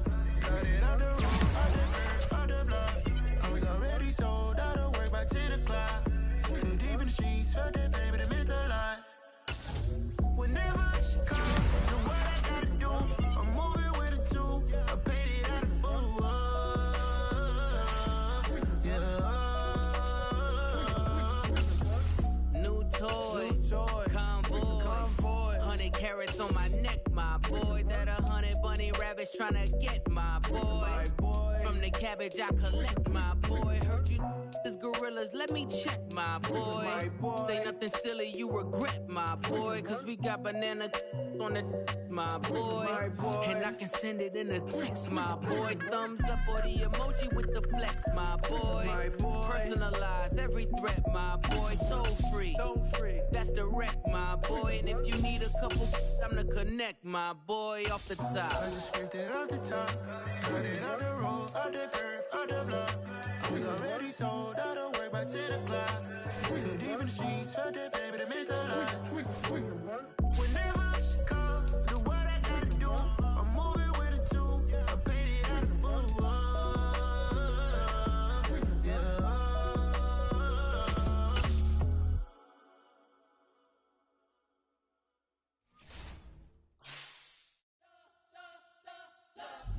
cut it out the road, out the curve, out the block. I was already sold, out of work by 10 o'clock. Too deep in the streets, felt that baby, the mental lie. Whenever she calls, know what I gotta do. I'm moving with a two, I paid it out of phone. New toy, convoy, 100 carats on my neck, my boy. That 100 bunny rabbits tryna get my boy. From the cabbage I collect, my boy. Heard you is gorillas, let me check, my boy. Say nothing silly, you regret, my boy. Cause we got banana on the my boy. And I can send it in a text, my boy. Thumbs up or the emoji with the flex, my boy. Personalize every threat, my boy. Toll free, that's direct, my boy. And if you need a couple, I'm to connect, my boy, off the top. I just scraped it off the top, cut it out the road, out the curve, out the block. I was already sold, out of work by 10 o'clock. Too deep in the streets, felt that baby, the mental lie. Whenever she calls, look what I gotta do. I'm moving with a two, I paid it out of phone.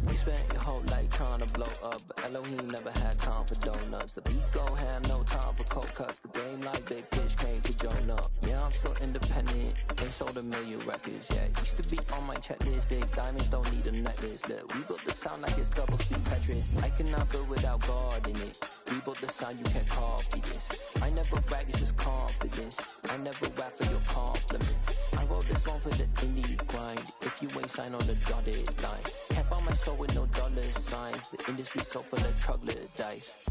We spent your whole life trying to blow up, but Elohim never had time for donuts. The beat go ham, no time for cold cuts. The game like Big Pitch came to join up. Yeah, I'm still independent, ain't sold a million records yet. Used to be on my checklist, big diamonds don't need a necklace. Look, we built the sound like it's double speed Tetris. I cannot build without God in it. We built the sound, you can't copy this. I never brag, it's just confidence. I never rap for your compliments. I wrote this one for the indie grind. If you ain't signed on the dotted line, can't buy my soul with no dollar signs. The industry so full of troglodytes.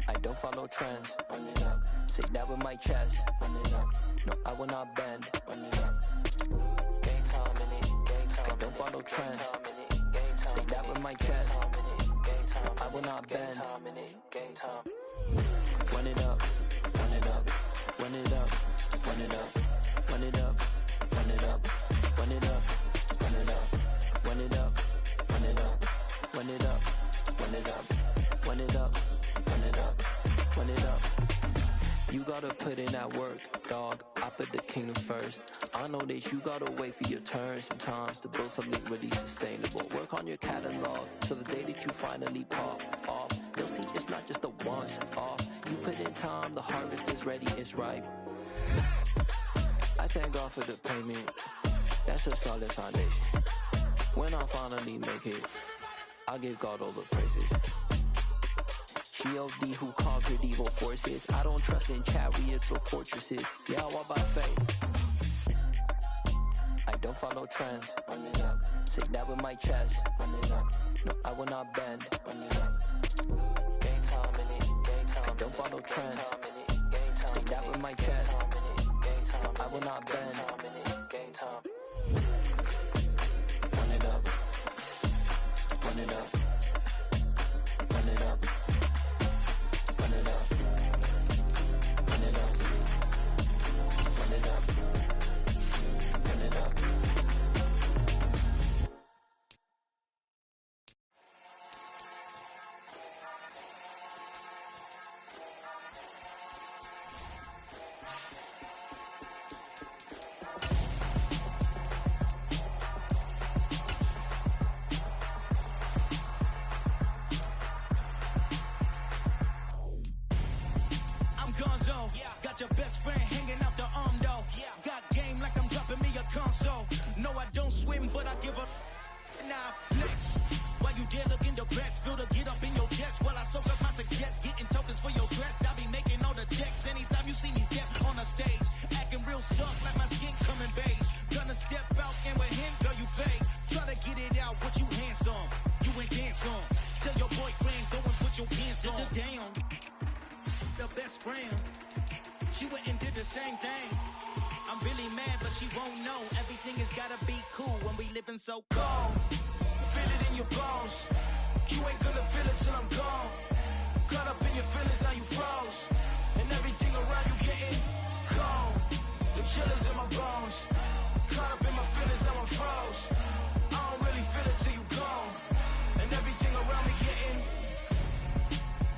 I don't follow trends. Run it up. Say that with my chest. Run it up. No, I will not bend. Run it up. Gang time in it. Gang time. I don't follow trends. Say that with my chest. I will not bend. Gang time. Run it up. Run it up. Run it up. Run it up. Run it up. Run it up. Run it up. Run it up. Run it up. Run it up. Run it up. Run it up. Run it up. Run it up. Run it up. You gotta put in that work, dog. I put the kingdom first. I know that you gotta wait for your turn sometimes to build something really sustainable. Work on your catalog so the day that you finally pop off, you'll see it's not just a once off. You put in time, the harvest is ready, it's ripe. I thank God for the payment. That's a solid foundation. When I finally make it, I give God all the praises. G.O.D. who conquered evil forces. I don't trust in chariots or fortresses. Yeah, I walk by faith. I don't follow trends. Run it up. Say that with my chest. Run it up. No, I will not bend. Run it up. Game time in it. Game time. I don't follow trends. Say that with my chest. No, I will not bend. Game time. Run it up. Run it up. Run it up. Run it up. Run it up. Run it up. Run it up. Got your best friend hanging out the arm though. Got game like I'm dropping me a console. No, I don't swim, but I give a nah flex. While you there looking depressed, feel the get up in your chest. While I soak up my success, getting tokens for your dress. I be making all the checks anytime you see me step on the stage. Acting real soft like my skin coming beige. Gonna step out and with him, girl, you fake. Try to get it out, what you handsome. You ain't dance on. Tell your boyfriend, go and put your pants on. Down. The best friend. She went and did the same thing. I'm really mad, but she won't know. Everything has gotta be cool when we living so cold. Feel it in your bones. You ain't gonna feel it till I'm gone. Caught up in your feelings, now you froze. And everything around you getting cold. The chillers in my bones. Caught up in my feelings, now I'm froze. I don't really feel it till you gone. And everything around me getting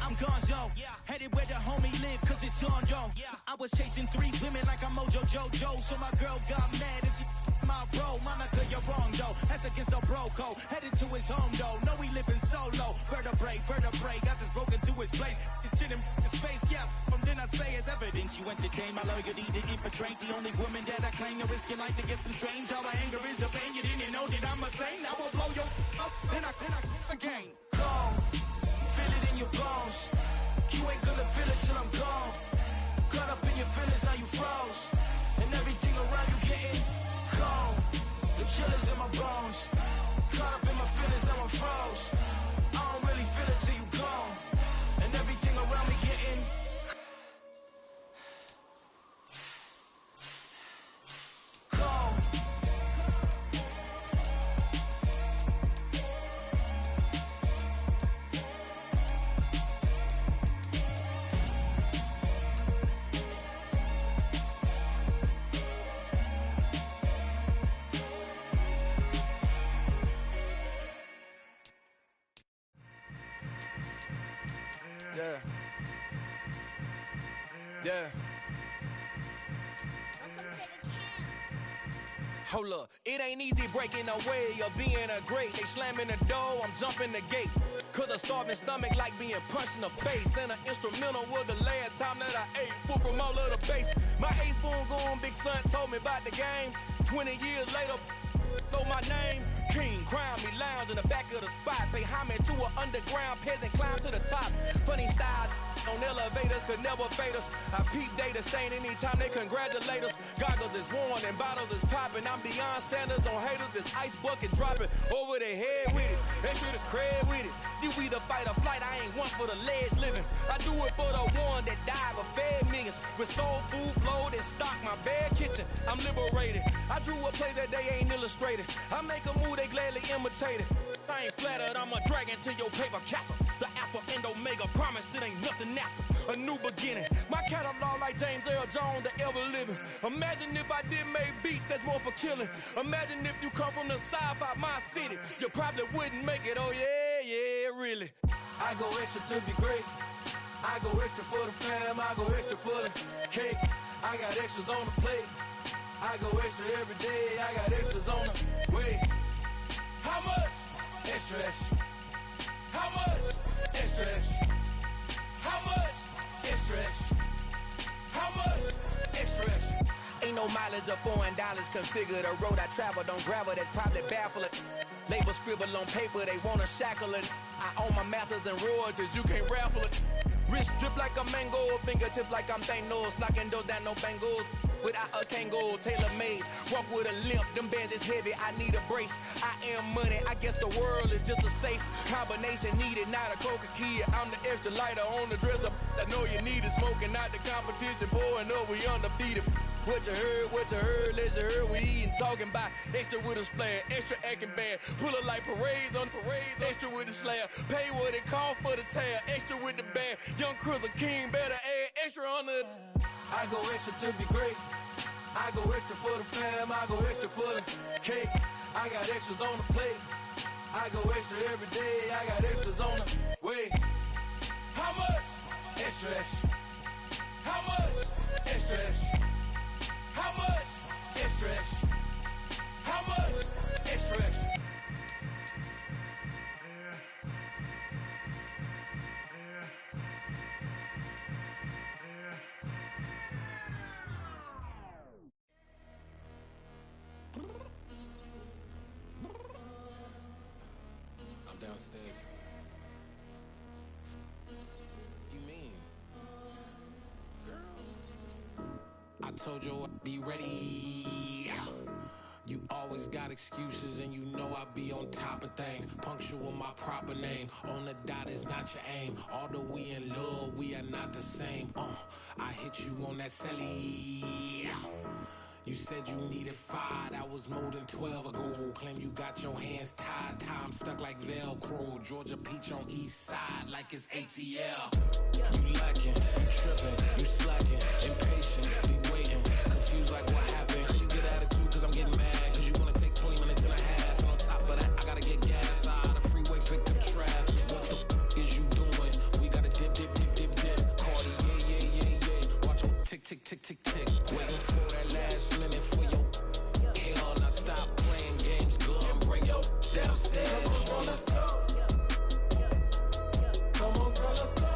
I'm gonzo, headed where the homie live, cause it's on, yo. I was chasing 3 women like I'm Mojo Jojo, so my girl got mad and she my bro. Monica, you're wrong, though. That's against a bro code. Headed to his home, though. No, we living solo. Vertebrae, got this broken to his place. This shit in his face, yeah. From then I say it's evidence you entertain my loyalty to infiltrate. The only woman that I claim to risk your life to get some strange. All my anger is a pain. You didn't know that I'm a saint. I will blow your up, then I again. Cold. Feel it in your bones. You ain't gonna feel it till I'm gone. Caught up in your feelings, now you froze. And everything around you getting cold. The chillers in my bones. Caught up in my feelings, now I'm froze. I don't really feel it till you gone. And everything around me getting cold. Yeah. Hold up, it ain't easy breaking away or being a great. They slamming the door, I'm jumping the gate. Cause a starving stomach like being punched in the face. And an instrumental was the last time that I ate. Full from all of the bass. My ace boom goon, big son told me about the game. 20 years later, know my name. King, crown me, lounge in the back of the spot. Pay homage to an underground peasant, climb to the top. Funny style on elevators could never fade us. I peep data stain anytime they congratulate us. Goggles is worn and bottles is popping. I'm Deion Sanders on haters, this ice bucket dropping over their head with it. Extra the cred with it. You either fight or flight, I ain't one for the ledge living. I do it for the one that died but fed millions. With soul food flowed and stocked my bad kitchen. I'm liberated. I drew a play that they ain't illustrated. I make a move, they gladly imitate it. I ain't flattered, I'm a dragon to your paper castle. The alpha and omega, promise it ain't nothing after. A new beginning. My catalog like James Earl Jones, the ever living. Imagine if I did make beats that's more for killing. Imagine if you come from the sci-fi my city. You probably wouldn't make it, oh yeah, really. I go extra to be great. I go extra for the fam, I go extra for the cake. I got extras on the plate. I go extra every day, I got extras on the way. How much? Extra, extra. How much? Extra, extra. How much? Extra, extra. How much? Extra, extra. Ain't no mileage mileage of $4, configure the road I travel. Don't gravel, that probably baffle it. Label scribble on paper, they wanna shackle it. I own my masters and royalties, you can't raffle it. Wrist drip like a mango, fingertips like I'm Thanos. Knocking doors down, no bangles. Without a Kango, tailor-made. Walk with a limp, them bands is heavy, I need a brace. I am money, I guess the world is just a safe combination needed, not a coca key. I'm the extra lighter on the dresser. I know you need it, smoking out the competition, pouring up, we undefeated. What you heard, let's hear we eating, talking about extra with a splash, extra acting bad. Pull it like parades on parades, extra with the slab. Pay what it call for the tab, extra with the bag. Young Cruiser King, better add extra on the. I go extra to be great. I go extra for the fam, I go extra for the cake. I got extras on the plate. I go extra every day, I got extras on the way. How much? Extra, extra. How much? Extra, extra. How much? Extra, extra. How much? Extra, extra. I'm downstairs. You mean? I told you I'd be ready. You always got excuses and you know I be on top of things. Punctual my proper name. On the dot is not your aim. Although we in love, we are not the same. I hit you on that celly. You said you needed 5, that was more than 12 ago. Claim you got your hands tied, time stuck like Velcro. Georgia Peach on east side like it's ATL. You lacking, you tripping, you slacking, impatient, be waiting, confused like what happened. How you get attitude cause I'm getting mad, cause you wanna take 20 minutes and a half. And on top of that, I gotta get gas out the freeway, pick up traffic. What the is you doing? We gotta dip, dip, dip, dip, dip. Cardi, yeah. Watch your tick, tick, tick, tick, tick. Waiting for that last minute for your hell. Now stop playing games, go and bring your downstairs. Come on, let's go. Come on, girl, let's go.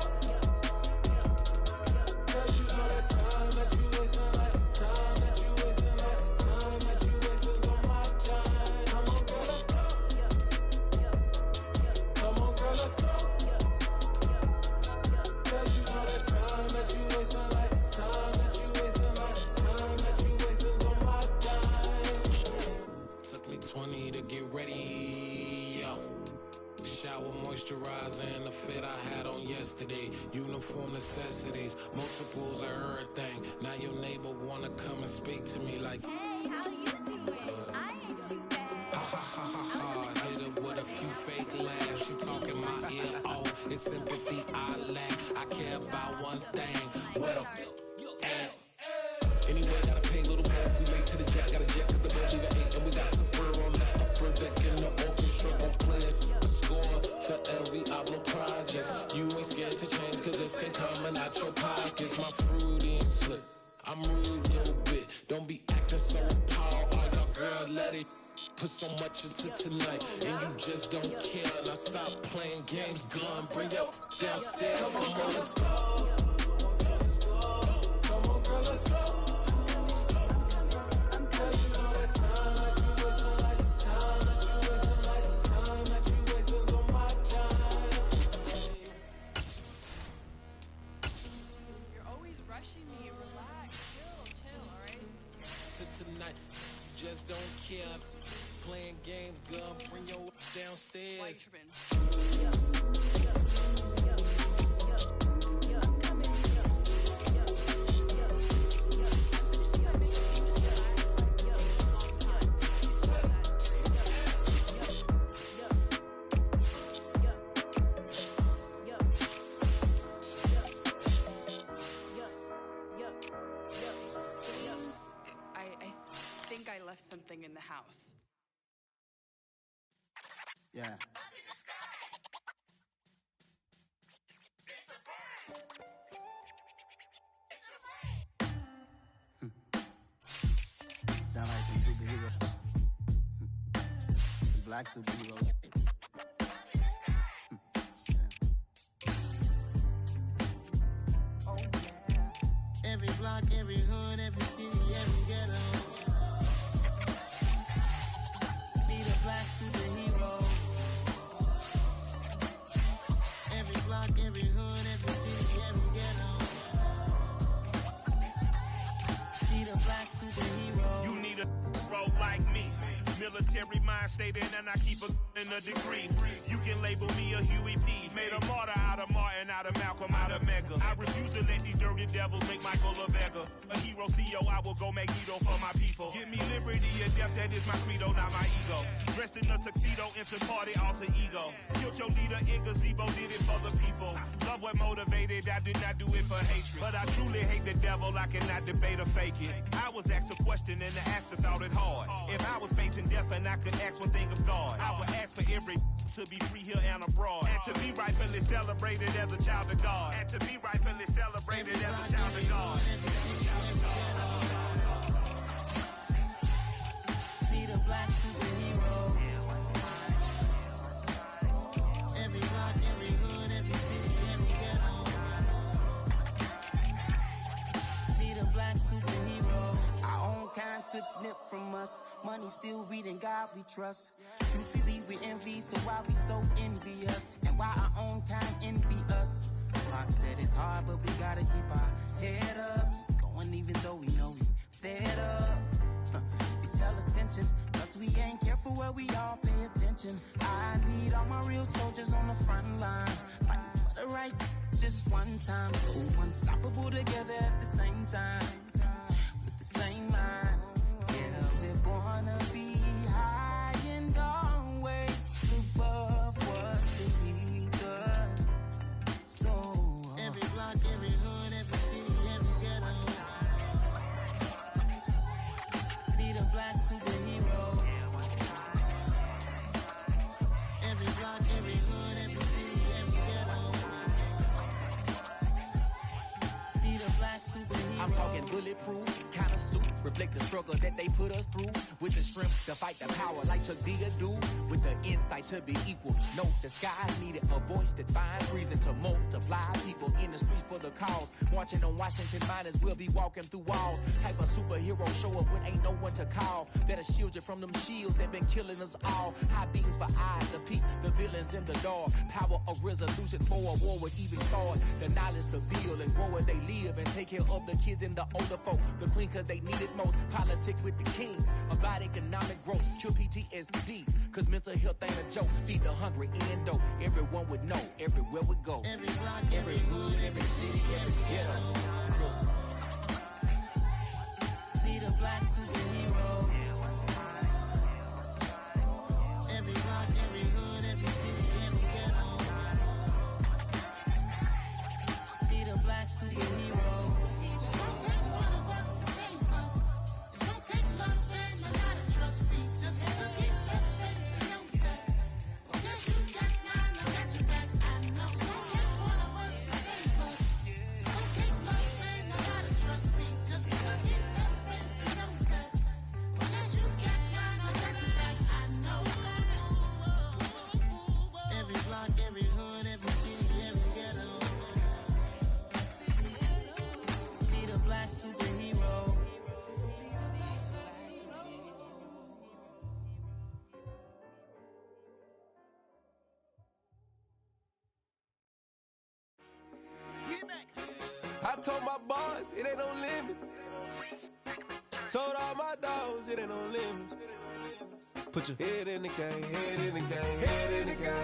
Cause you know that time that you wasting, like time that you wasting, like time that you wasting on my time. Come on, girl, let's go. Come on, girl, let's go. Cause you know that time that you wasting, like time that you wasting, like time that you wasting on my time. Took me 20 to get ready, yo. Shower, moisturizer, and the fit I had on yesterday. Uniform necessities, multiples of everything. Now your neighbor wanna come and speak to me like, hey, how you doing? I ain't too bad. Ha ha ha ha ha. Hit her with a few fake laughs. She talking my ear off. It's sympathy I lack. I care about one thing. What up? Anyway, gotta pay a little more if we make to the jet. Got a jet cause the boat leave at 8. And we got some fur on that upper deck in the orchestra. Gon' play a score for every Ablo project. You ain't scared to change cause it's ain't coming out your pockets. My fruity and slick. I'm rude a little bit. Don't be acting so appalled. All your girl let it put so much into tonight. And you just don't care. Now stop playing games. Gun, bring your downstairs. Come on, let's go. Come on, girl, let's go. Tonight, you just don't care. Playing games, girl, bring your downstairs. I left something in the house. Yeah. Sound like some superheroes. Some black superheroes. Oh yeah. Every block, every hood, every city, every ghetto. superhero. Every block, every hood, every city, every ghetto. Need a black superhero. You need a role like me. Military mind stated, and I keep a in a degree. You can label me a Huey P. Made a martyr out of Martin, out of Malcolm, out of Mega. I refuse to let these dirty devils make Michael a beggar. A hero CEO, I will go Magneto for my people. Give me liberty and death, that is my credo, not my ego. Dressed in a tuxedo, into party, alter ego. Killed your leader in gazebo, did it for the people. Love what motivated, I did not do it for hatred. But I truly hate the devil, I cannot debate or fake it. I was asked a question and the asker thought it hard. If I was facing death and I could ask one thing of God, I would ask for every to be free here and abroad, and to be rightfully celebrated as a child of God, and to be rightfully celebrated as a child of God. Need a black superhero. Every block, every hood, every city, every ghetto. Need a black superhero. Our own kind took nip from us. Money still reading God we trust. Truthfully we envy, so why we so envious? And why our own kind envy us? Block said it's hard, but we gotta keep our head up. Going even though we know we fed up. It's hell attention, plus we ain't careful where we all pay attention. I need all my real soldiers on the front line, fighting for the right just one time. So unstoppable together at the same time, with the same mind. Yeah, we're born to be high and always above what's beneath us. So every block, every hood, every city, every ghetto. Need a black superhero. Every block, every hood, every city, every ghetto. Need a black superhero. I'm talking bulletproof kind of suit, reflect the struggle that they put us through, with the strength to fight the power like Chuck D do, with the insight to be equal. No, the skies needed a voice that finds reason to multiply. People in the streets for the cause, marching on Washington miners will be walking through walls. Type of superhero show up when ain't no one to call, that'll shield you from them shields that been killing us all. High beams for eyes to peep the villains in the dark. Power of resolution for a war would even start. The knowledge to build and grow where they live and take care of the kids and the older folk. The clean cause they need it most. Politic with the kings about economic growth. Cure PTSD cause mental health ain't a joke. Feed the hungry and dope. Everyone would know everywhere we go. Every block, every hood, every city, every ghetto. Need a black superhero. Every block, every hood, every city, every ghetto. Need a black superhero. It's gonna take one of us to save us. It's gonna take love and a lot of trust. We just got to get that faith and know that. Well, guess you got mine, I got your back, I know. It's gonna take one of us to save us. It's gonna take love and a lot of trust. We just got to get that faith and know that. Well, guess you got mine, I got your back, I know. Every block, every hood, every city, every ghetto. Need a black superhero. I told my boys it ain't no limits. Told all my dogs it ain't no limits. Put your head in the game, head in the game, head in the game.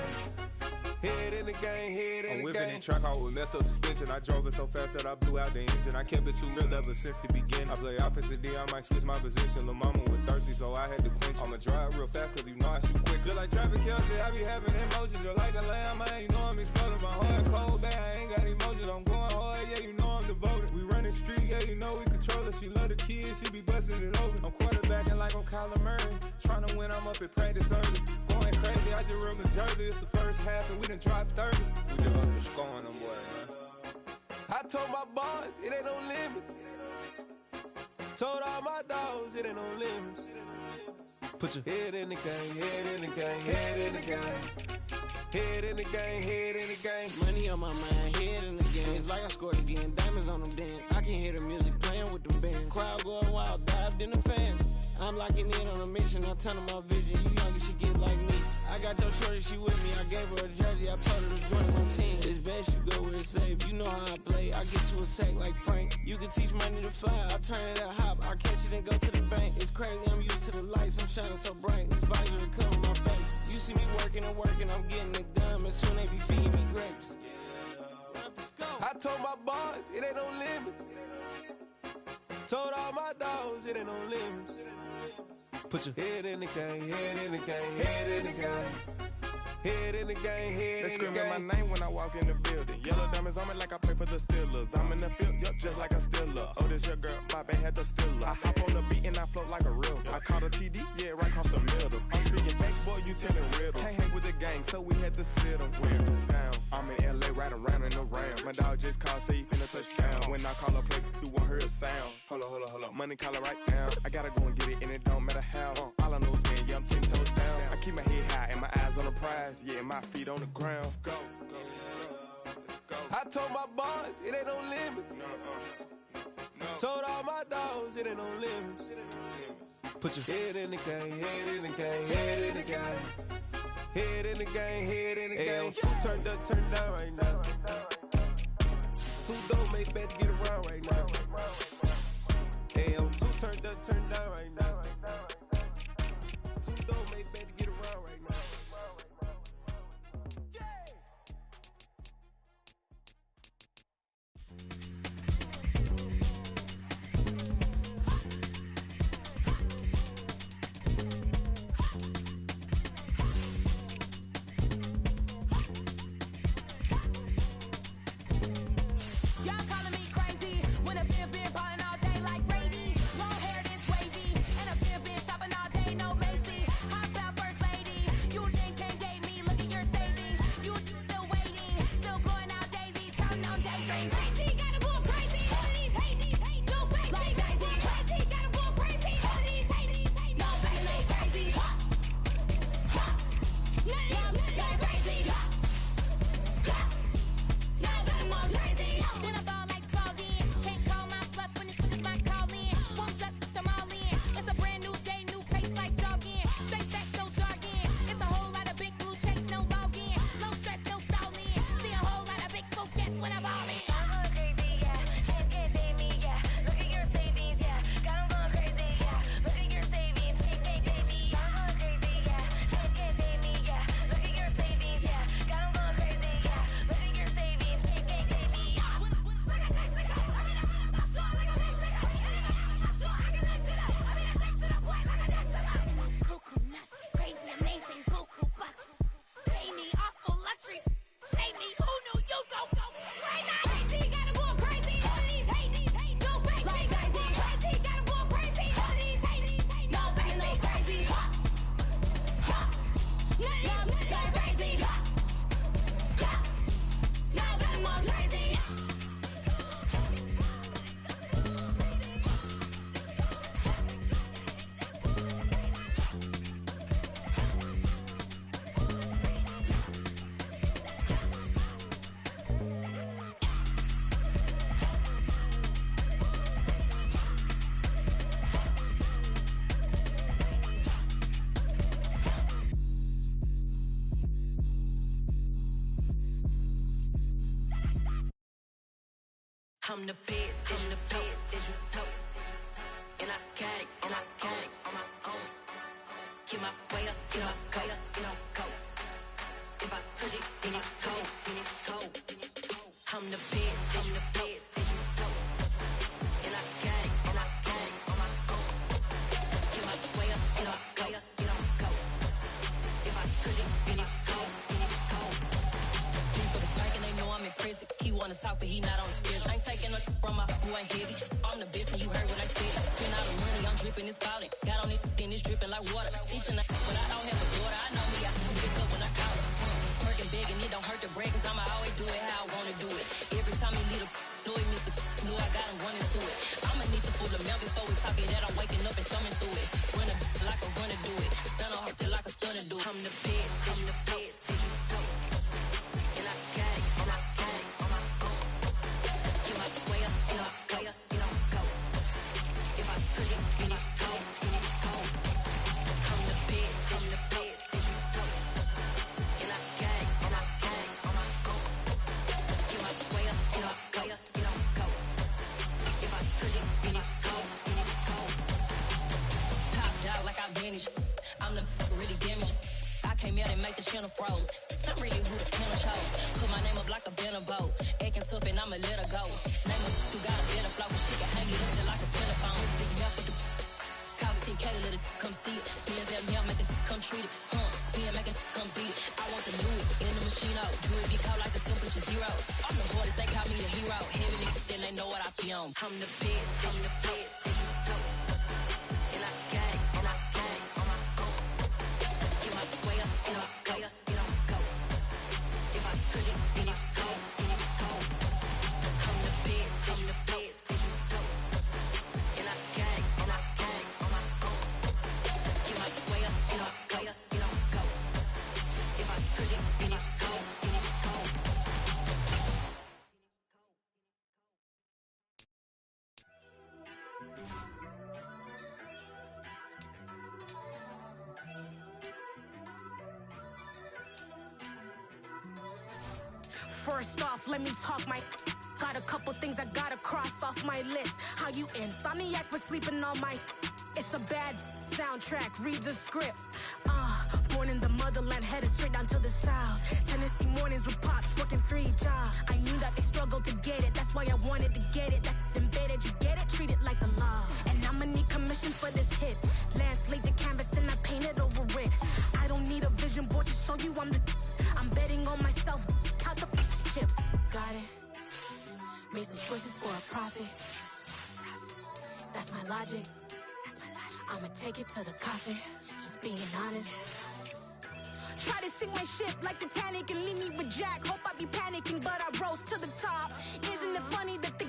Head in the game, head in the game. I'm whipping the track out with messed up suspension. I drove it so fast that I blew out the engine. I kept it too real ever since the beginning. I play offensive D, I might switch my position. Lil' mama was thirsty, so I had to quench. I'ma drive real fast, cause you know I shoot quick. Just like traffic Kelsey, I be having emotions. Just like a lamb, man, you know I'm exploding. My heart cold, bad, I ain't got emotions. I'm going hard, yeah, you know I'm devoted. We running streets, yeah, you know we control it. She love the kids, she be busting it over. I'm quarterbacking like I'm Kyler Murray. Trying to win, I'm up at practice early. Going crazy, I just rub the jersey. It's the first half and we done dropped 30. We just up to scoring them, boy, man. I told my boys, it ain't no limits. Told all my dogs, it ain't no limits. Put your head in the game, head in the game, head in the game. Head in the game, head in the game. Money on my mind, head in the game. It's like I scored again, diamonds on them dance. I can hear the music playing with them bands. Crowd going wild, dived in the fans. I I'm locking in on a mission, I turn on my vision. You young, you should get like me. I got your shorty, she with me. I gave her a jersey, I told her to join my team. It's best you go where it's safe. You know how I play. I get you a sack like Frank. You can teach money to fly. I turn it at hop. I catch it and go to the bank. It's crazy, I'm used to the lights. I'm shining so bright. This visor to cover my face. You see me working and working. I'm getting it done. And soon they be feeding me grapes. I told my boys, it ain't no limits. Told all my dogs, it ain't no limits. Put your head in the game, head in the game, head in the game. Head in the game, head in the game. They screaming my name when I walk in the building. Yellow diamonds on me like I play for the Steelers. I'm in the field, yup, just like a Steeler. Oh, this your girl, my bad had the Steeler. I hop on the beat and I float like a real. I caught a TD, yeah, right across the middle. I'm speaking thanks, boy, you telling riddles. Can't hang with the gang, so we had to sit them down. I'm in LA, riding around in the Rams. My dog just called, say he finna touch down. When I call a play, you won't hear a sound. Hold up, money calling right now. I gotta go and get it, and it don't matter how. All I know is me, yeah, I'm 10 toes down. I keep my head high and my eyes on the prize. Yeah, my feet on the ground. Let's go. I told my boys, it ain't no limits. Told all my dogs, it ain't no limits. Put your head in the game, head in the game, head in the game. Head in the game, head in the game. Turned up, turned down right now. Two dope make bet to get around right now. Hey, I'm two turned up, turned down right now. Two dope make bet to get around right now. I'm the best, I'm the best, and I got it, and I got it on my own. Get my way up, get my way up, get my go. If I touch it, then it's cold, then it's cold. I'm the best, I'm the best, and I got it, and I got it on my own. Get my way up, get my way up, get my go. If I touch it, then it's cold, then it's cold. For the bank and they know I'm impressive. He wanna talk, but he not on the schedule. I ain't taking no from my boy heavy. I'm the best and you heard what I said. Spend all the money, I'm dripping, it's falling. Got on it, then it's dripping like water. Teaching that, but I don't have a daughter. I know me, I can pick up when I call her. Working big and it don't hurt to break, cause I'ma always do it how I wanna do it. Every time he leave the know it, Mr. Know I got him running to it. I'ma need to pull the mail before we talk it that I'm waking up and thumbing through it. Run a like a runner do it. Stun on her till like a stunner do it. I'm the best, I'm the best. And I got it, and I got it on my own. Get my way up, get my way up, get my go. If I touch it, then it's cold, then it's cold. she on the froze. I'm really who the piano chose. Put my name up like a banner boat. Acting tough and I'ma let her go. Name her who got a better flow. She can hang it up just like a telephone. Stick me up with the cause 10K to let it come see it. Me and them here make it come treat it. Spin make it come beat it. I want the new in the machine out. Jewelry get caught like the temperature zero. I'm the boys, they call me the hero. Heavily, then they know what I be on. I'm the best, I'm the best. And I got it, and I got it on my own. Get my way up, and I go, and I go. If I touch it, then it's cold, then it's cold. I'm the best, I'm the best. And I got it, and I got it on my own. Get my way up, and I go, and I go. If I touch it, then it's cold, then it's cold. First off, let me talk my. Got a couple things I gotta cross off my list. How you insomniac for sleeping on my. It's a bad soundtrack, read the script. Born in the motherland, headed straight down to the south. Tennessee mornings with pops, working 3 jobs. I knew that they struggled to get it, that's why I wanted to get it. That embedded, you get it, treat it like the law. And I'ma need commission for this hit. Lance laid the canvas and I painted over it. I don't need a vision board to show you I'm betting on myself, count the chips. Got it. Made some choices for a profit. That's my logic. I'ma take it to the coffin, just being honest. Try to sink my ship like Titanic and leave me with Jack. Hope I be panicking, but I rose to the top. Isn't it funny that the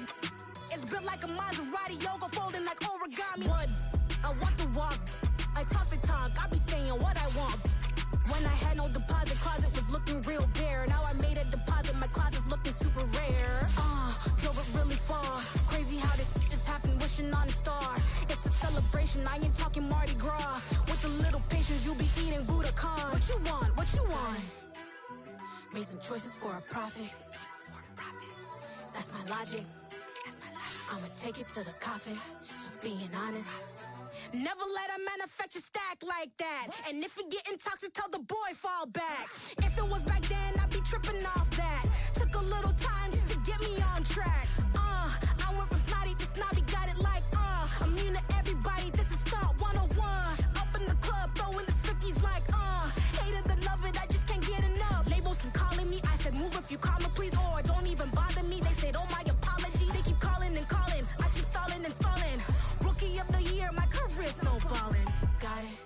is built like a Maserati, yoga folding like origami? What? I walk the walk, I talk the talk, I be saying what I want. When I had no deposit, closet was looking real bare. Now I made a deposit, my closet's looking super rare. Drove it really far. Crazy how this just happened, wishing on a star. It's a celebration, I ain't talking Mardi Gras. With a little patience, you'll be eating Budokan. What you want? What you want? Made some choices for a profit. That's my logic. I'ma take it to the coffin, just being honest. Never let a manufacture stack like that. And if it getting toxic, tell the boy fall back. If it was back then, I'd be tripping off that. Took a little time just to get me on track. I went from snotty to snobby, got it like immune to everybody, this is stunt 101. Up in the club, throwing the 50s like hate it, love it, I just can't get enough. Labels from calling me, I said move if you call me please, or don't even bother me. They said oh my apologies, they keep calling and calling. I keep stalling and stalling. Rookie of the year, my career snowballing. Got it.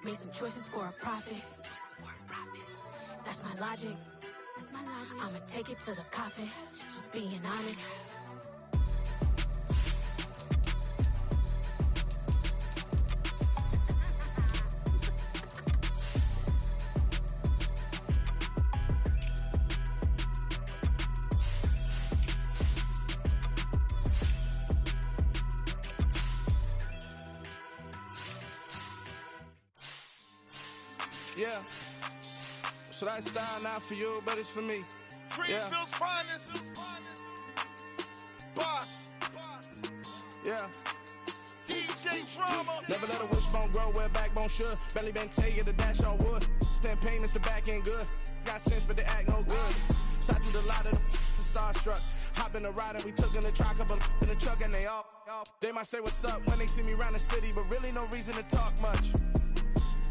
Made some choices for a profit. That's my logic. I'ma take it to the coffin, just being honest. Yeah. So that style not for you, but it's for me. Greenfield's finest. Boss. Yeah. DJ Drama. Never let a wishbone grow where a backbone should. Belly been take it to dash on wood. Then payments the back end good. Got sense, but they act no good. Shot through the lot of the starstruck. Hop in the ride and we took in the truck, couple in the truck and they all. They might say what's up when they see me around the city, but really no reason to talk much.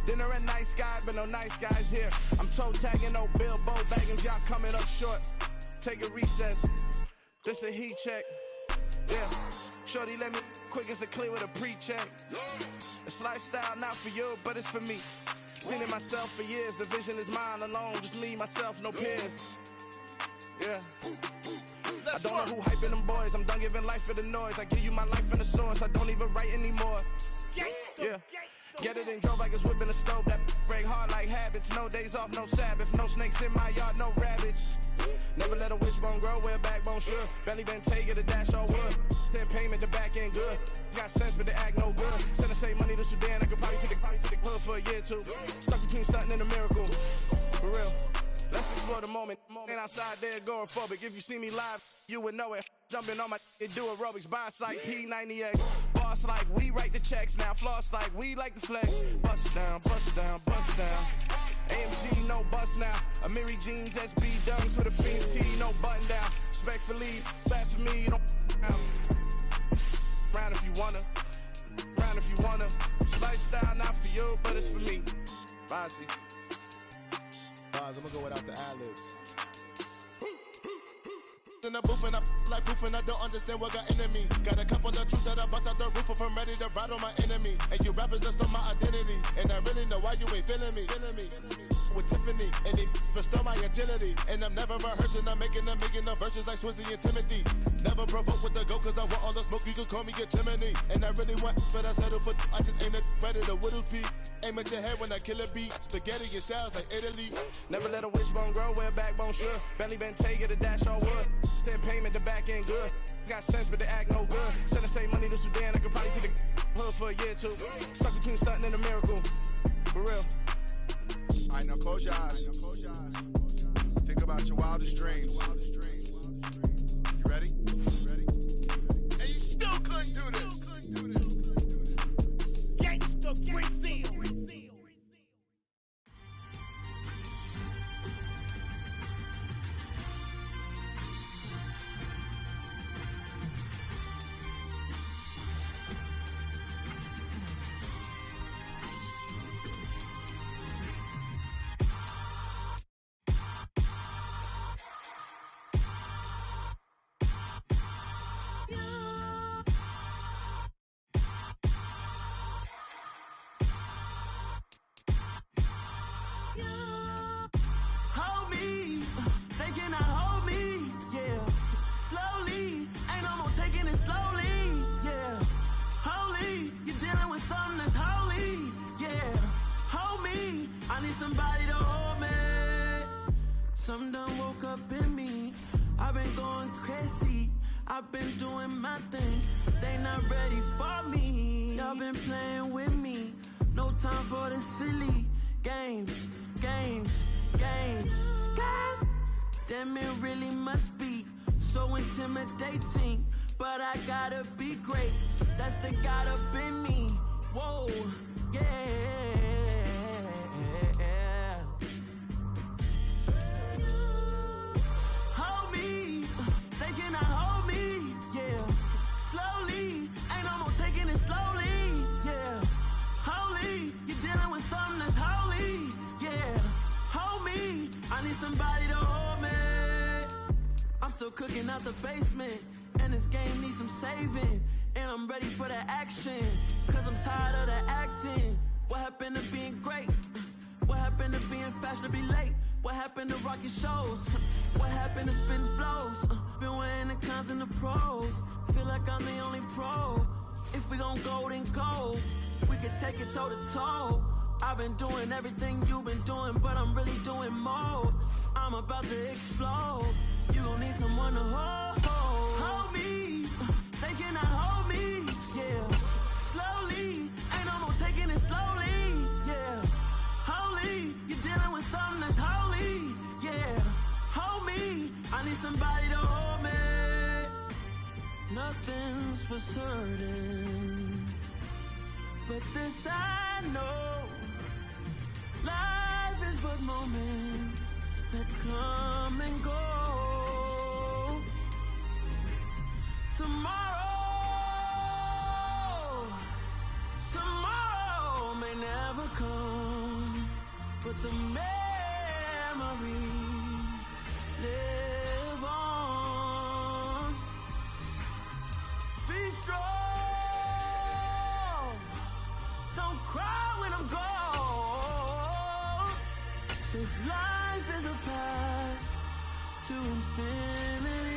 Dinner at nice guy, but no nice guys here. I'm toe tagging, no Bilbo bagging, y'all coming up short. Take a recess. This a heat check. Yeah. Shorty let me quick as a clear with a pre-check. This lifestyle not for you, but it's for me. Seen it myself for years. The vision is mine alone. Just me, myself, no peers. Yeah. I don't know who hyping them boys. I'm done giving life for the noise. I give you my life in the source. I don't even write anymore. Yeah. Get it and drove like it's whipping a stove. That break hard like habits. No days off, no Sabbath. No snakes in my yard, no rabbits. Never let a wishbone grow where a backbone should. Belly been take it, a dash on wood. Then payment, the back end good. Got sense, but they act no good. Send us save money to Sudan. I could probably take the hood for a year or two. Stuck between stunting and a miracle. For real. Let's explore the moment. Ain't outside there agoraphobic. If you see me live, you would know it. Jumping on my do aerobics, buy like P90X. Boss like we write the checks now. Floss like we like the flex. Bust down, bust down, bust down. AMG, no bust now. Amiri jeans, SB dunks with a Fiends tee, no button down. Respectfully, blasphemy, you don't round if you wanna. Round if you wanna. It's lifestyle, not for you, but it's for me. Bonzi. I'm gonna go without the ad-libs. In the booth and I like proof and I don't understand what got into me. Got a couple of truths that I bust out the roof if I'm ready to ride on my enemy. And you rappers just stole my identity, and I really know why you ain't feeling me. With Tiffany, and they restore my agility. And I'm never rehearsing, I'm making the verses like Swizzy and Timothy. Never provoke with the go, cause I want all the smoke, you can call me a chimney. And I really want, but I settle for, I just aim it ready to Whittles Peak. Aim at your head when I kill a beat. Spaghetti and shells like Italy. Never let a wishbone grow where a backbone should. Bentley Bentay, get a dash all wood. 10 payment, the back end good. Got sense, but the act no good. Send the same money to Sudan, I could probably take the hood for a year or two. Stuck between stunting and a miracle. For real. All right, now close your eyes. Think about your wildest dreams. You ready? And you still couldn't do this. Gangsta Brazil. Somebody to hold me. Some done woke up in me. I've been going crazy. I've been doing my thing. They not ready for me. Y'all been playing with me. No time for the silly games. Damn, it really must be so intimidating. But I gotta be great. That's the God up in me. Whoa, yeah. Somebody to hold me. I'm still cooking out the basement, and this game needs some saving. And I'm ready for the action, cause I'm tired of the acting. What happened to being great? What happened to being fashionably late? What happened to rocking shows? What happened to spitting flows? Been weighing the cons and the pros. Feel like I'm the only pro. If we gon' go, then go. We can take it toe to toe. I've been doing everything you've been doing, but I'm really doing more. I'm about to explode. You gon' need someone to hold me. They cannot hold me, yeah. Slowly, ain't no more taking it slowly, yeah. Holy, you're dealing with something that's holy, yeah. Hold me, I need somebody to hold me. Nothing's for certain, but this I know. Life is but moments that come and go. Tomorrow may never come, but the memories live on. Be strong, don't cry when I'm gone. This life is a path to infinity.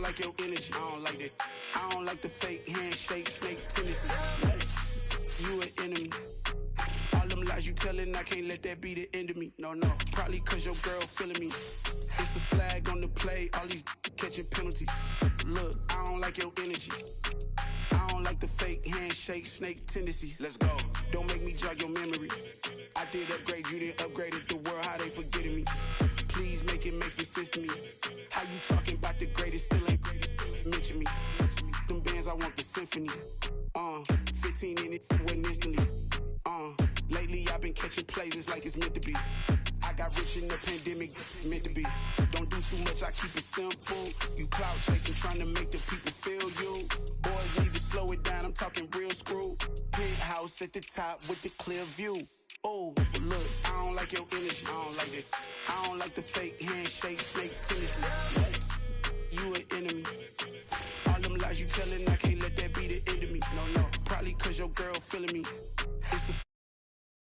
Like your energy, I don't like that. I don't like the fake handshake, snake tendency. You an enemy. All them lies you telling, I can't let that be the end of me. No, probably cause your girl feeling me. It's a flag on the play, all these catching penalties. Look, I don't like your energy. I don't like the fake handshake, snake tendency. Let's go. Don't make me jog your memory. I did upgrade, you didn't upgrade it. The world, how they forgetting me. Please make it make some sense to me. How you talking about the greatest, still ain't mention me. Them bands, I want the symphony. 15 in it, wasn't instantly. Lately I've been catching plays, it's like it's meant to be. I got rich in the pandemic, meant to be. Don't do too much, I keep it simple. You clout chasing, trying to make the people feel you. Boys need to slow it down, I'm talking real screw. Penthouse at the top with the clear view. Oh, look, I don't like your energy. I don't like it. I don't like the fake handshake, snake tendency. You an enemy. All them lies you telling, I can't let that be the end of me. No, probably cause your girl feeling me. It's a